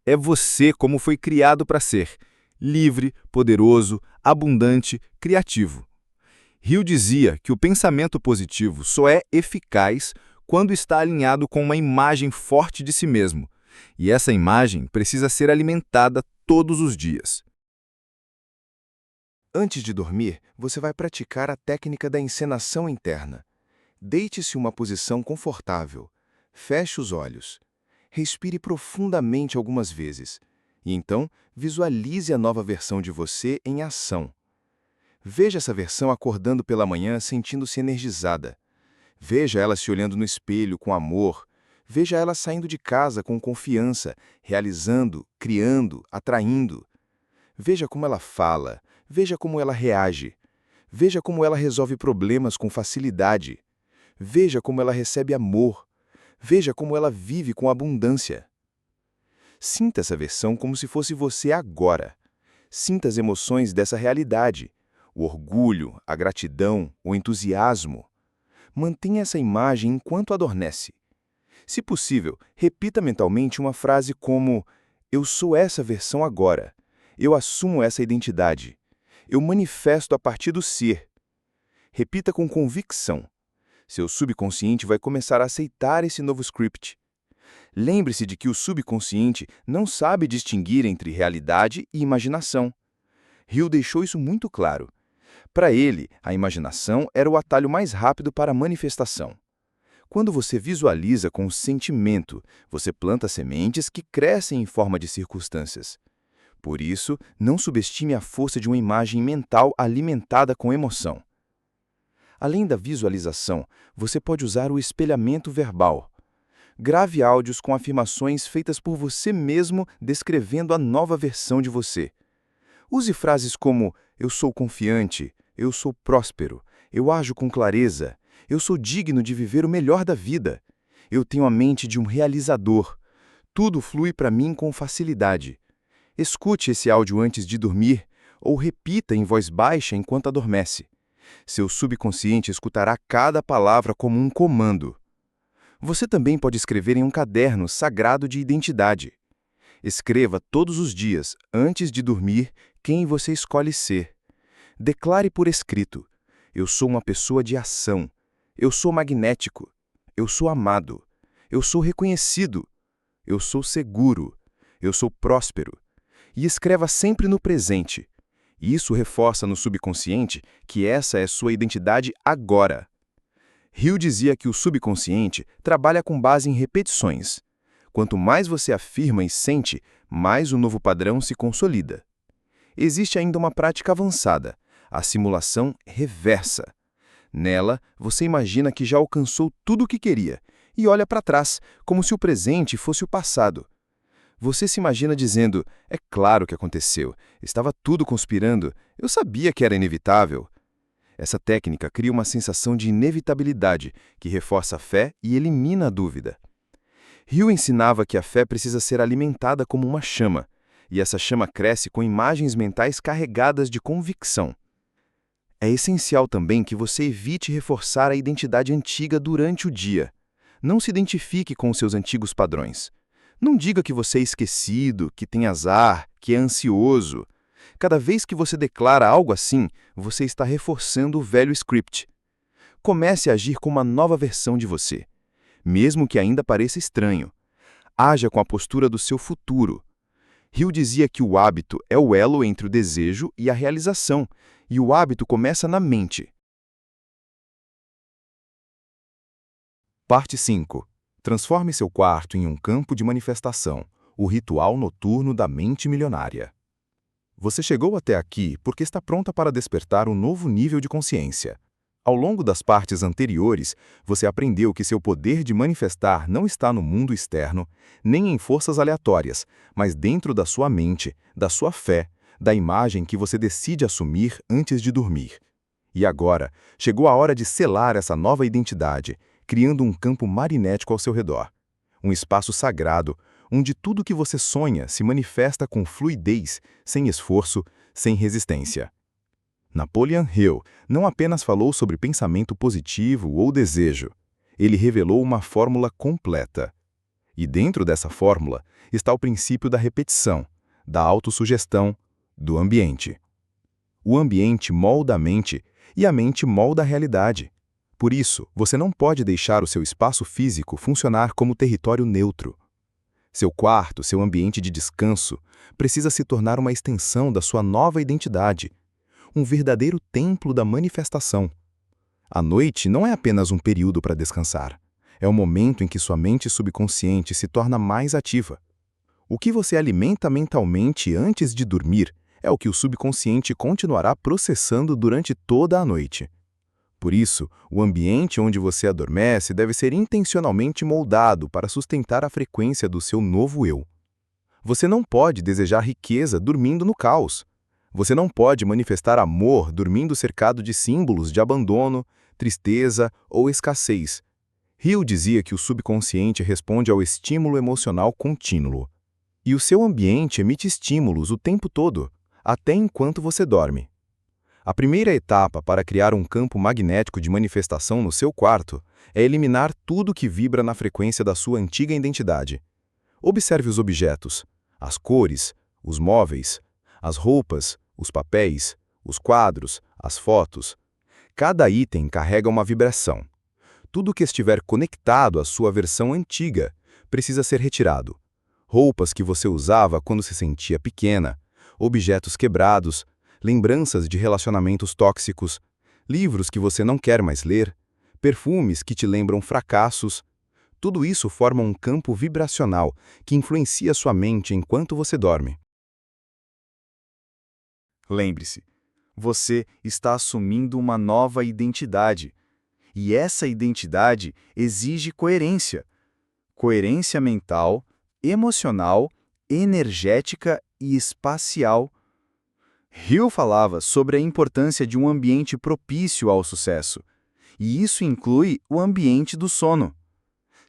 É você como foi criado para ser, livre, poderoso, abundante, criativo. Hill dizia que o pensamento positivo só é eficaz quando está alinhado com uma imagem forte de si mesmo, e essa imagem precisa ser alimentada todos os dias. Antes de dormir, você vai praticar a técnica da encenação interna. Deite-se em uma posição confortável. Feche os olhos. Respire profundamente algumas vezes. E então, visualize a nova versão de você em ação. Veja essa versão acordando pela manhã sentindo-se energizada. Veja ela se olhando no espelho com amor. Veja ela saindo de casa com confiança, realizando, criando, atraindo. Veja como ela fala. Veja como ela reage. Veja como ela resolve problemas com facilidade. Veja como ela recebe amor. Veja como ela vive com abundância. Sinta essa versão como se fosse você agora. Sinta as emoções dessa realidade. O orgulho, a gratidão, o entusiasmo. Mantenha essa imagem enquanto adormece. Se possível, repita mentalmente uma frase como: eu sou essa versão agora. Eu assumo essa identidade. Eu manifesto a partir do ser. Repita com convicção. Seu subconsciente vai começar a aceitar esse novo script. Lembre-se de que o subconsciente não sabe distinguir entre realidade e imaginação. Hill deixou isso muito claro. Para ele, a imaginação era o atalho mais rápido para a manifestação. Quando você visualiza com o sentimento, você planta sementes que crescem em forma de circunstâncias. Por isso, não subestime a força de uma imagem mental alimentada com emoção. Além da visualização, você pode usar o espelhamento verbal. Grave áudios com afirmações feitas por você mesmo descrevendo a nova versão de você. Use frases como: eu sou confiante, eu sou próspero, eu ajo com clareza, eu sou digno de viver o melhor da vida, eu tenho a mente de um realizador, tudo flui para mim com facilidade. Escute esse áudio antes de dormir, ou repita em voz baixa enquanto adormece. Seu subconsciente escutará cada palavra como um comando. Você também pode escrever em um caderno sagrado de identidade. Escreva todos os dias, antes de dormir, quem você escolhe ser. Declare por escrito: eu sou uma pessoa de ação. Eu sou magnético. Eu sou amado. Eu sou reconhecido. Eu sou seguro. Eu sou próspero. E escreva sempre no presente. Isso reforça no subconsciente que essa é sua identidade agora. Hill dizia que o subconsciente trabalha com base em repetições. Quanto mais você afirma e sente, mais o novo padrão se consolida. Existe ainda uma prática avançada, a simulação reversa. Nela, você imagina que já alcançou tudo o que queria e olha para trás, como se o presente fosse o passado. Você se imagina dizendo: é claro que aconteceu, estava tudo conspirando, eu sabia que era inevitável. Essa técnica cria uma sensação de inevitabilidade que reforça a fé e elimina a dúvida. Hill ensinava que a fé precisa ser alimentada como uma chama, e essa chama cresce com imagens mentais carregadas de convicção. É essencial também que você evite reforçar a identidade antiga durante o dia. Não se identifique com os seus antigos padrões. Não diga que você é esquecido, que tem azar, que é ansioso. Cada vez que você declara algo assim, você está reforçando o velho script. Comece a agir com uma nova versão de você, mesmo que ainda pareça estranho. Haja com a postura do seu futuro. Hill dizia que o hábito é o elo entre o desejo e a realização, e o hábito começa na mente. Parte 5. Transforme seu quarto em um campo de manifestação, o ritual noturno da mente milionária. Você chegou até aqui porque está pronta para despertar um novo nível de consciência. Ao longo das partes anteriores, você aprendeu que seu poder de manifestar não está no mundo externo, nem em forças aleatórias, mas dentro da sua mente, da sua fé, da imagem que você decide assumir antes de dormir. E agora, chegou a hora de selar essa nova identidade, criando um campo magnético ao seu redor. Um espaço sagrado, onde tudo que você sonha se manifesta com fluidez, sem esforço, sem resistência. Napoleon Hill não apenas falou sobre pensamento positivo ou desejo, ele revelou uma fórmula completa. E dentro dessa fórmula está o princípio da repetição, da autossugestão, do ambiente. O ambiente molda a mente e a mente molda a realidade. Por isso, você não pode deixar o seu espaço físico funcionar como território neutro. Seu quarto, seu ambiente de descanso, precisa se tornar uma extensão da sua nova identidade, um verdadeiro templo da manifestação. A noite não é apenas um período para descansar. É o momento em que sua mente subconsciente se torna mais ativa. O que você alimenta mentalmente antes de dormir é o que o subconsciente continuará processando durante toda a noite. Por isso, o ambiente onde você adormece deve ser intencionalmente moldado para sustentar a frequência do seu novo eu. Você não pode desejar riqueza dormindo no caos. Você não pode manifestar amor dormindo cercado de símbolos de abandono, tristeza ou escassez. Hill dizia que o subconsciente responde ao estímulo emocional contínuo. E o seu ambiente emite estímulos o tempo todo, até enquanto você dorme. A primeira etapa para criar um campo magnético de manifestação no seu quarto é eliminar tudo que vibra na frequência da sua antiga identidade. Observe os objetos, as cores, os móveis, as roupas, os papéis, os quadros, as fotos. Cada item carrega uma vibração. Tudo que estiver conectado à sua versão antiga precisa ser retirado. Roupas que você usava quando se sentia pequena, objetos quebrados, lembranças de relacionamentos tóxicos, livros que você não quer mais ler, perfumes que te lembram fracassos. Tudo isso forma um campo vibracional que influencia sua mente enquanto você dorme. Lembre-se, você está assumindo uma nova identidade. E essa identidade exige coerência. Coerência mental, emocional, energética e espacial. Hill falava sobre a importância de um ambiente propício ao sucesso. E isso inclui o ambiente do sono.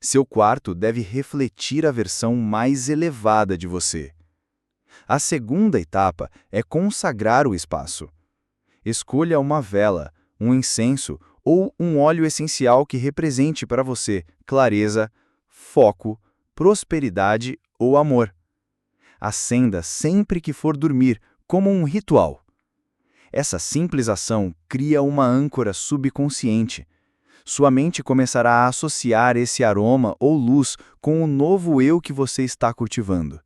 Seu quarto deve refletir a versão mais elevada de você. A segunda etapa é consagrar o espaço. Escolha uma vela, um incenso ou um óleo essencial que represente para você clareza, foco, prosperidade ou amor. Acenda sempre que for dormir, como um ritual. Essa simples ação cria uma âncora subconsciente. Sua mente começará a associar esse aroma ou luz com o novo eu que você está cultivando.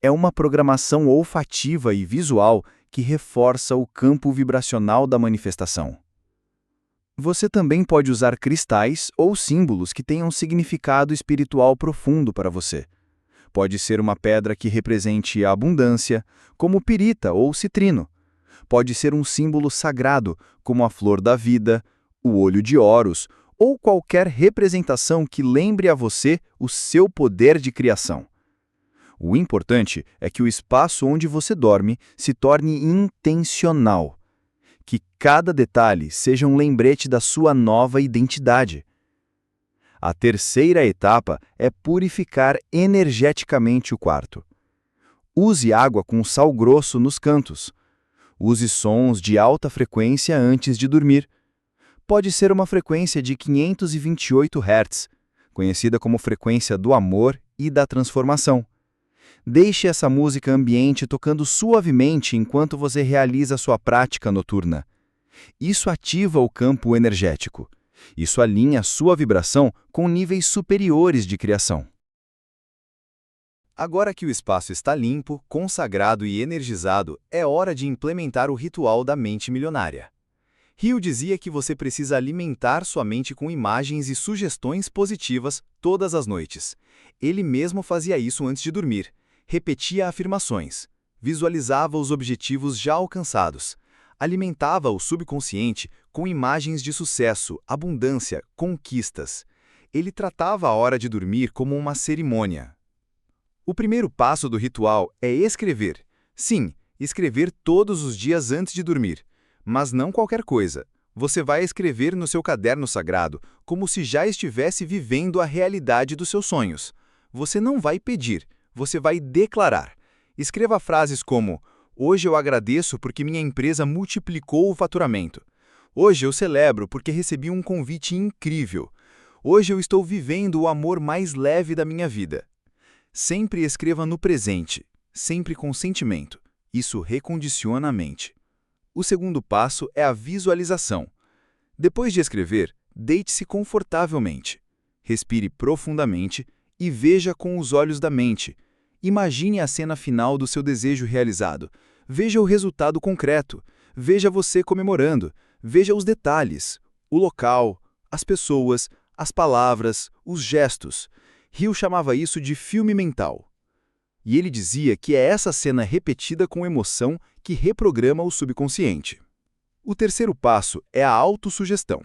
É uma programação olfativa e visual que reforça o campo vibracional da manifestação. Você também pode usar cristais ou símbolos que tenham significado espiritual profundo para você. Pode ser uma pedra que represente a abundância, como pirita ou citrino. Pode ser um símbolo sagrado, como a flor da vida, o olho de Horus, ou qualquer representação que lembre a você o seu poder de criação. O importante é que o espaço onde você dorme se torne intencional. Que cada detalhe seja um lembrete da sua nova identidade. A terceira etapa é purificar energeticamente o quarto. Use água com sal grosso nos cantos. Use sons de alta frequência antes de dormir. Pode ser uma frequência de 528 Hz, conhecida como frequência do amor e da transformação. Deixe essa música ambiente tocando suavemente enquanto você realiza sua prática noturna. Isso ativa o campo energético. Isso alinha sua vibração com níveis superiores de criação. Agora que o espaço está limpo, consagrado e energizado, é hora de implementar o ritual da mente milionária. Hill dizia que você precisa alimentar sua mente com imagens e sugestões positivas todas as noites. Ele mesmo fazia isso antes de dormir. Repetia afirmações, visualizava os objetivos já alcançados, alimentava o subconsciente com imagens de sucesso, abundância, conquistas. Ele tratava a hora de dormir como uma cerimônia. O primeiro passo do ritual é escrever. Sim, escrever todos os dias antes de dormir. Mas não qualquer coisa. Você vai escrever no seu caderno sagrado como se já estivesse vivendo a realidade dos seus sonhos. Você não vai pedir. Você vai declarar. Escreva frases como: hoje eu agradeço porque minha empresa multiplicou o faturamento. Hoje eu celebro porque recebi um convite incrível. Hoje eu estou vivendo o amor mais leve da minha vida. Sempre escreva no presente, sempre com sentimento. Isso recondiciona a mente. O segundo passo é a visualização. Depois de escrever, deite-se confortavelmente. Respire profundamente e veja com os olhos da mente. Imagine a cena final do seu desejo realizado. Veja o resultado concreto. Veja você comemorando. Veja os detalhes, o local, as pessoas, as palavras, os gestos. Hill chamava isso de filme mental. E ele dizia que é essa cena repetida com emoção que reprograma o subconsciente. O terceiro passo é a autossugestão.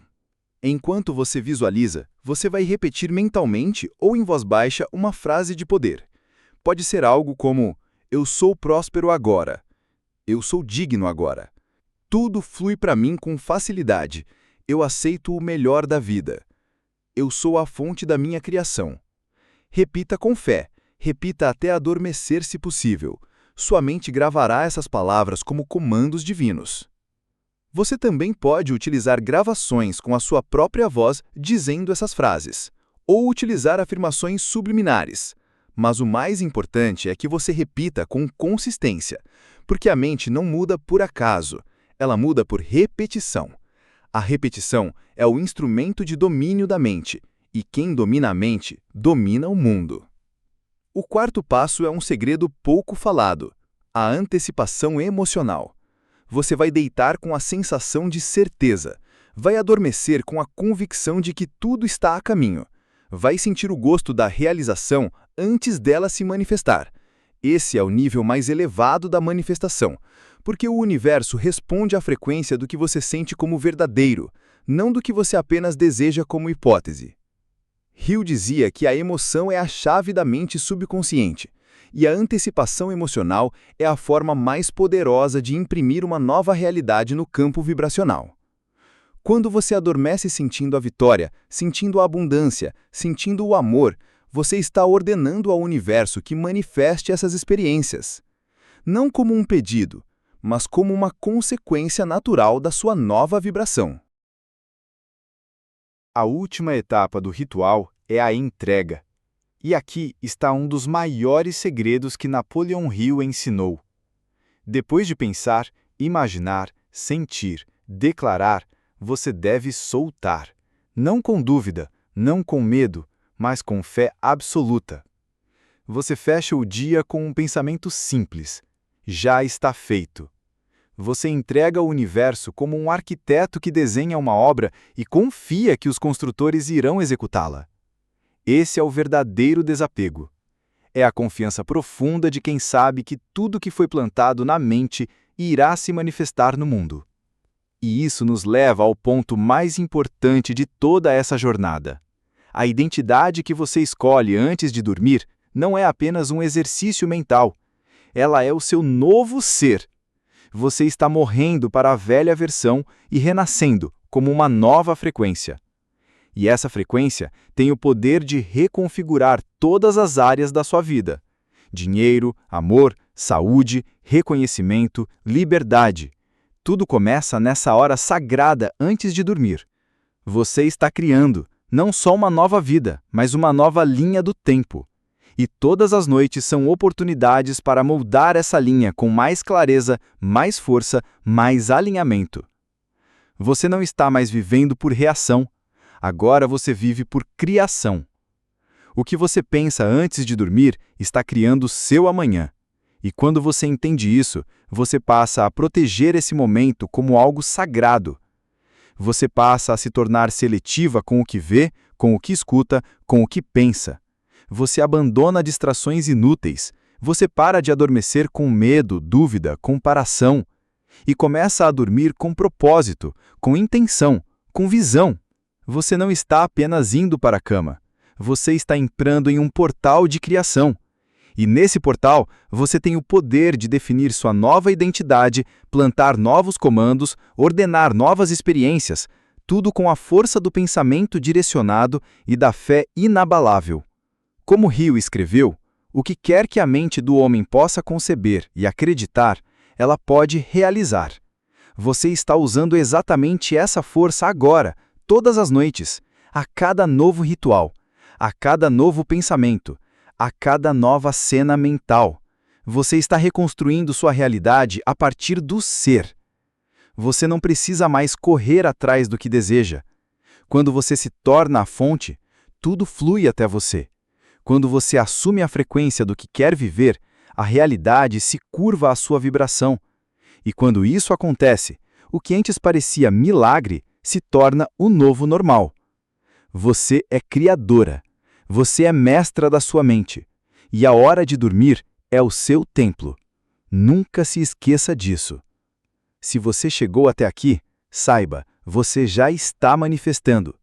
Enquanto você visualiza, você vai repetir mentalmente ou em voz baixa uma frase de poder. Pode ser algo como: eu sou próspero agora. Eu sou digno agora. Tudo flui para mim com facilidade. Eu aceito o melhor da vida. Eu sou a fonte da minha criação. Repita com fé. Repita até adormecer se possível. Sua mente gravará essas palavras como comandos divinos. Você também pode utilizar gravações com a sua própria voz dizendo essas frases, ou utilizar afirmações subliminares. Mas o mais importante é que você repita com consistência, porque a mente não muda por acaso, ela muda por repetição. A repetição é o instrumento de domínio da mente, e quem domina a mente, domina o mundo. O quarto passo é um segredo pouco falado, a antecipação emocional. Você vai deitar com a sensação de certeza, vai adormecer com a convicção de que tudo está a caminho, vai sentir o gosto da realização antes dela se manifestar. Esse é o nível mais elevado da manifestação, porque o universo responde à frequência do que você sente como verdadeiro, não do que você apenas deseja como hipótese. Hill dizia que a emoção é a chave da mente subconsciente, e a antecipação emocional é a forma mais poderosa de imprimir uma nova realidade no campo vibracional. Quando você adormece sentindo a vitória, sentindo a abundância, sentindo o amor, você está ordenando ao universo que manifeste essas experiências. não como um pedido, mas como uma consequência natural da sua nova vibração. A última etapa do ritual é a entrega. E aqui está um dos maiores segredos que Napoleon Hill ensinou. Depois de pensar, imaginar, sentir, declarar, você deve soltar. Não com dúvida, não com medo, mas com fé absoluta. Você fecha o dia com um pensamento simples. Já está feito. Você entrega ao universo como um arquiteto que desenha uma obra e confia que os construtores irão executá-la. Esse é o verdadeiro desapego. É a confiança profunda de quem sabe que tudo que foi plantado na mente irá se manifestar no mundo. E isso nos leva ao ponto mais importante de toda essa jornada. A identidade que você escolhe antes de dormir não é apenas um exercício mental. Ela é o seu novo ser. Você está morrendo para a velha versão e renascendo como uma nova frequência. E essa frequência tem o poder de reconfigurar todas as áreas da sua vida: dinheiro, amor, saúde, reconhecimento, liberdade. Tudo começa nessa hora sagrada antes de dormir. Você está criando não só uma nova vida, mas uma nova linha do tempo. E todas as noites são oportunidades para moldar essa linha com mais clareza, mais força, mais alinhamento. Você não está mais vivendo por reação. Agora você vive por criação. O que você pensa antes de dormir está criando o seu amanhã. E quando você entende isso, você passa a proteger esse momento como algo sagrado. Você passa a se tornar seletiva com o que vê, com o que escuta, com o que pensa. Você abandona distrações inúteis. Você para de adormecer com medo, dúvida, comparação. E começa a dormir com propósito, com intenção, com visão. Você não está apenas indo para a cama. Você está entrando em um portal de criação. E nesse portal, você tem o poder de definir sua nova identidade, plantar novos comandos, ordenar novas experiências, tudo com a força do pensamento direcionado e da fé inabalável. Como Hill escreveu, o que quer que a mente do homem possa conceber e acreditar, ela pode realizar. Você está usando exatamente essa força agora, todas as noites, a cada novo ritual, a cada novo pensamento, a cada nova cena mental. Você está reconstruindo sua realidade a partir do ser. Você não precisa mais correr atrás do que deseja. Quando você se torna a fonte, tudo flui até você. Quando você assume a frequência do que quer viver, a realidade se curva à sua vibração. E quando isso acontece, o que antes parecia milagre se torna o novo normal. Você é criadora. Você é mestra da sua mente. E a hora de dormir é o seu templo. Nunca se esqueça disso. Se você chegou até aqui, saiba, você já está manifestando.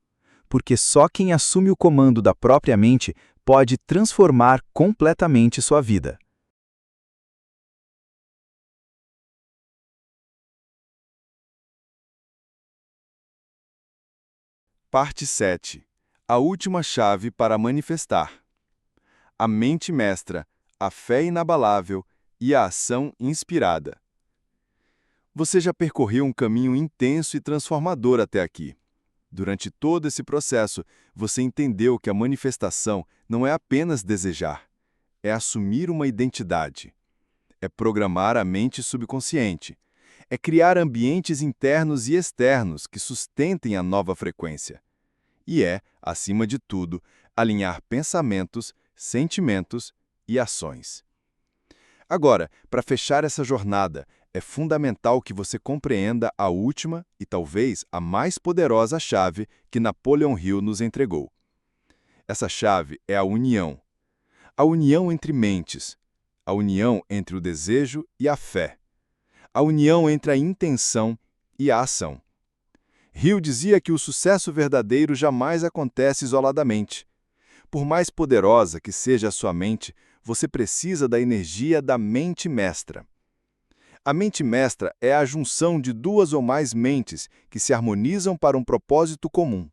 Porque só quem assume o comando da própria mente pode transformar completamente sua vida. Parte 7. A última chave para manifestar. A mente mestra, a fé inabalável e a ação inspirada. Você já percorreu um caminho intenso e transformador até aqui. Durante todo esse processo, você entendeu que a manifestação não é apenas desejar, é assumir uma identidade. É programar a mente subconsciente. É criar ambientes internos e externos que sustentem a nova frequência. E é, acima de tudo, alinhar pensamentos, sentimentos e ações. Agora, para fechar essa jornada, é fundamental que você compreenda a última e talvez a mais poderosa chave que Napoleon Hill nos entregou. Essa chave é a união. A união entre mentes. A união entre o desejo e a fé. A união entre a intenção e a ação. Hill dizia que o sucesso verdadeiro jamais acontece isoladamente. Por mais poderosa que seja a sua mente, você precisa da energia da mente mestra. A mente mestra é a junção de duas ou mais mentes que se harmonizam para um propósito comum.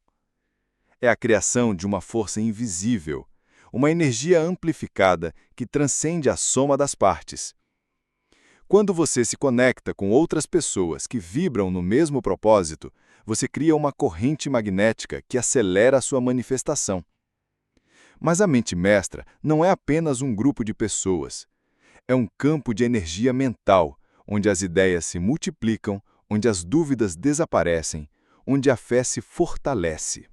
É a criação de uma força invisível, uma energia amplificada que transcende a soma das partes. Quando você se conecta com outras pessoas que vibram no mesmo propósito, você cria uma corrente magnética que acelera a sua manifestação. Mas a mente mestra não é apenas um grupo de pessoas. É um campo de energia mental, onde as ideias se multiplicam, onde as dúvidas desaparecem, onde a fé se fortalece.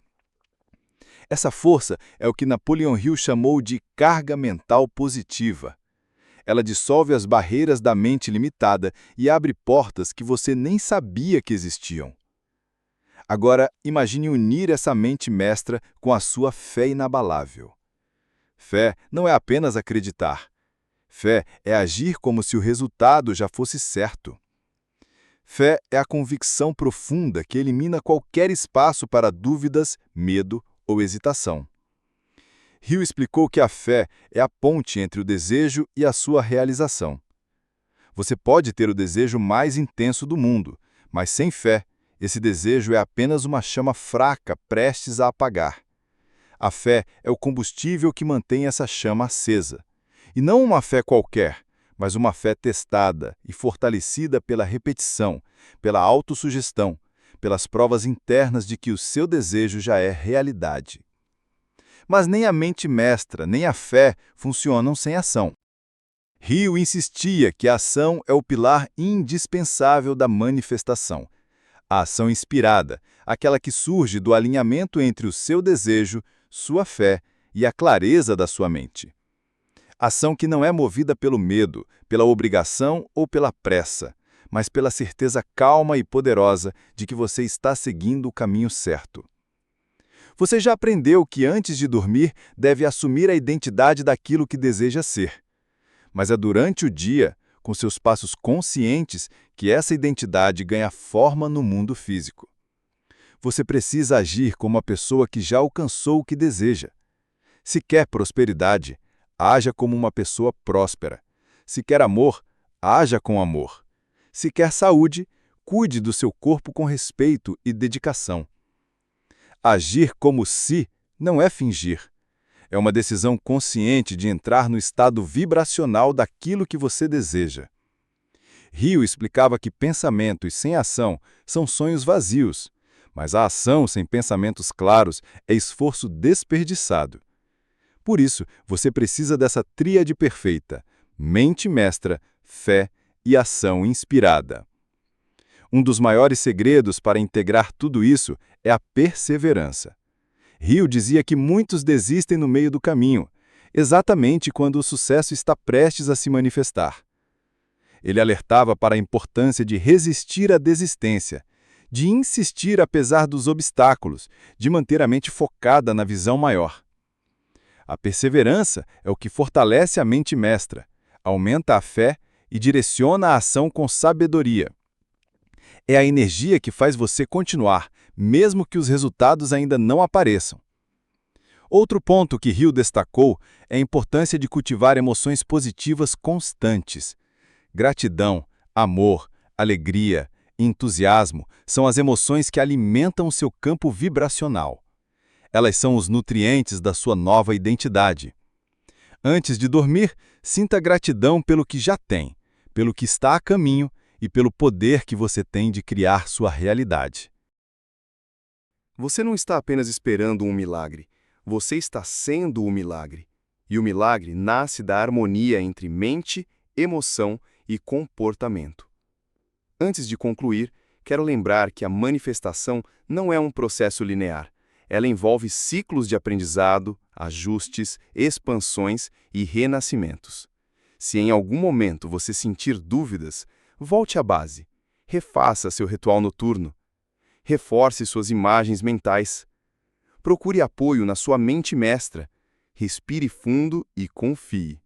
Essa força é o que Napoleon Hill chamou de carga mental positiva. Ela dissolve as barreiras da mente limitada e abre portas que você nem sabia que existiam. Agora, imagine unir essa mente mestra com a sua fé inabalável. Fé não é apenas acreditar. Fé é agir como se o resultado já fosse certo. Fé é a convicção profunda que elimina qualquer espaço para dúvidas, medo ou hesitação. Hill explicou que a fé é a ponte entre o desejo e a sua realização. Você pode ter o desejo mais intenso do mundo, mas sem fé, esse desejo é apenas uma chama fraca prestes a apagar. A fé é o combustível que mantém essa chama acesa. E não uma fé qualquer, mas uma fé testada e fortalecida pela repetição, pela autossugestão, pelas provas internas de que o seu desejo já é realidade. Mas nem a mente mestra, nem a fé funcionam sem ação. Hill insistia que a ação é o pilar indispensável da manifestação. A ação inspirada, aquela que surge do alinhamento entre o seu desejo, sua fé e a clareza da sua mente. Ação que não é movida pelo medo, pela obrigação ou pela pressa, mas pela certeza calma e poderosa de que você está seguindo o caminho certo. Você já aprendeu que antes de dormir deve assumir a identidade daquilo que deseja ser. Mas é durante o dia, com seus passos conscientes, que essa identidade ganha forma no mundo físico. Você precisa agir como a pessoa que já alcançou o que deseja. Se quer prosperidade, haja como uma pessoa próspera. Se quer amor, haja com amor. Se quer saúde, cuide do seu corpo com respeito e dedicação. Agir como si não é fingir. É uma decisão consciente de entrar no estado vibracional daquilo que você deseja. Hill explicava que pensamentos sem ação são sonhos vazios, mas a ação sem pensamentos claros é esforço desperdiçado. Por isso, você precisa dessa tríade perfeita: mente mestra, fé e ação inspirada. Um dos maiores segredos para integrar tudo isso é a perseverança. Hill dizia que muitos desistem no meio do caminho, exatamente quando o sucesso está prestes a se manifestar. Ele alertava para a importância de resistir à desistência, de insistir apesar dos obstáculos, de manter a mente focada na visão maior. A perseverança é o que fortalece a mente mestra, aumenta a fé e direciona a ação com sabedoria. É a energia que faz você continuar, mesmo que os resultados ainda não apareçam. Outro ponto que Hill destacou é a importância de cultivar emoções positivas constantes. Gratidão, amor, alegria, entusiasmo são as emoções que alimentam o seu campo vibracional. Elas são os nutrientes da sua nova identidade. Antes de dormir, sinta gratidão pelo que já tem, pelo que está a caminho e pelo poder que você tem de criar sua realidade. Você não está apenas esperando um milagre, você está sendo o milagre. E o milagre nasce da harmonia entre mente, emoção e comportamento. Antes de concluir, quero lembrar que a manifestação não é um processo linear. Ela envolve ciclos de aprendizado, ajustes, expansões e renascimentos. Se em algum momento você sentir dúvidas, volte à base. Refaça seu ritual noturno. Reforce suas imagens mentais. Procure apoio na sua mente mestra. Respire fundo e confie.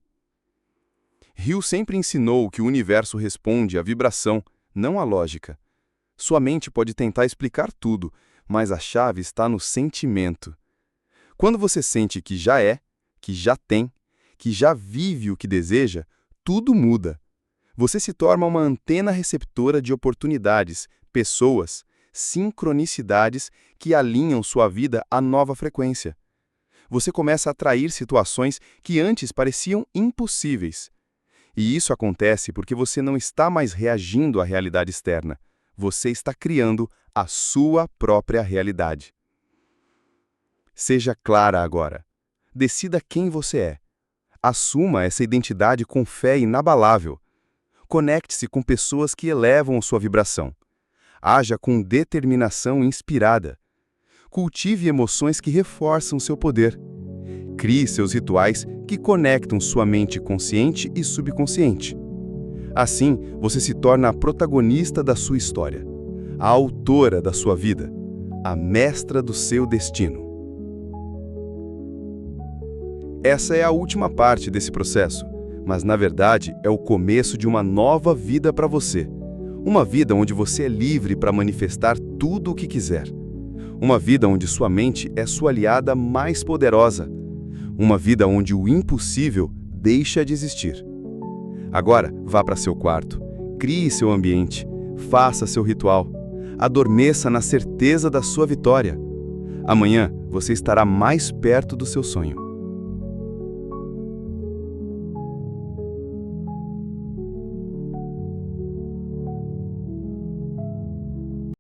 Hill sempre ensinou que o universo responde à vibração, não à lógica. Sua mente pode tentar explicar tudo, mas a chave está no sentimento. Quando você sente que já é, que já tem, que já vive o que deseja, tudo muda. Você se torna uma antena receptora de oportunidades, pessoas, sincronicidades que alinham sua vida à nova frequência. Você começa a atrair situações que antes pareciam impossíveis. E isso acontece porque você não está mais reagindo à realidade externa. Você está criando a sua própria realidade. Seja clara agora. Decida quem você é. Assuma essa identidade com fé inabalável. Conecte-se com pessoas que elevam sua vibração. Haja com determinação inspirada. Cultive emoções que reforçam seu poder. Crie seus rituais que conectam sua mente consciente e subconsciente. Assim, você se torna a protagonista da sua história, a autora da sua vida, a mestra do seu destino. Essa é a última parte desse processo, mas na verdade é o começo de uma nova vida para você. Uma vida onde você é livre para manifestar tudo o que quiser. Uma vida onde sua mente é sua aliada mais poderosa. Uma vida onde o impossível deixa de existir. Agora, vá para seu quarto, crie seu ambiente, faça seu ritual, adormeça na certeza da sua vitória. Amanhã, você estará mais perto do seu sonho.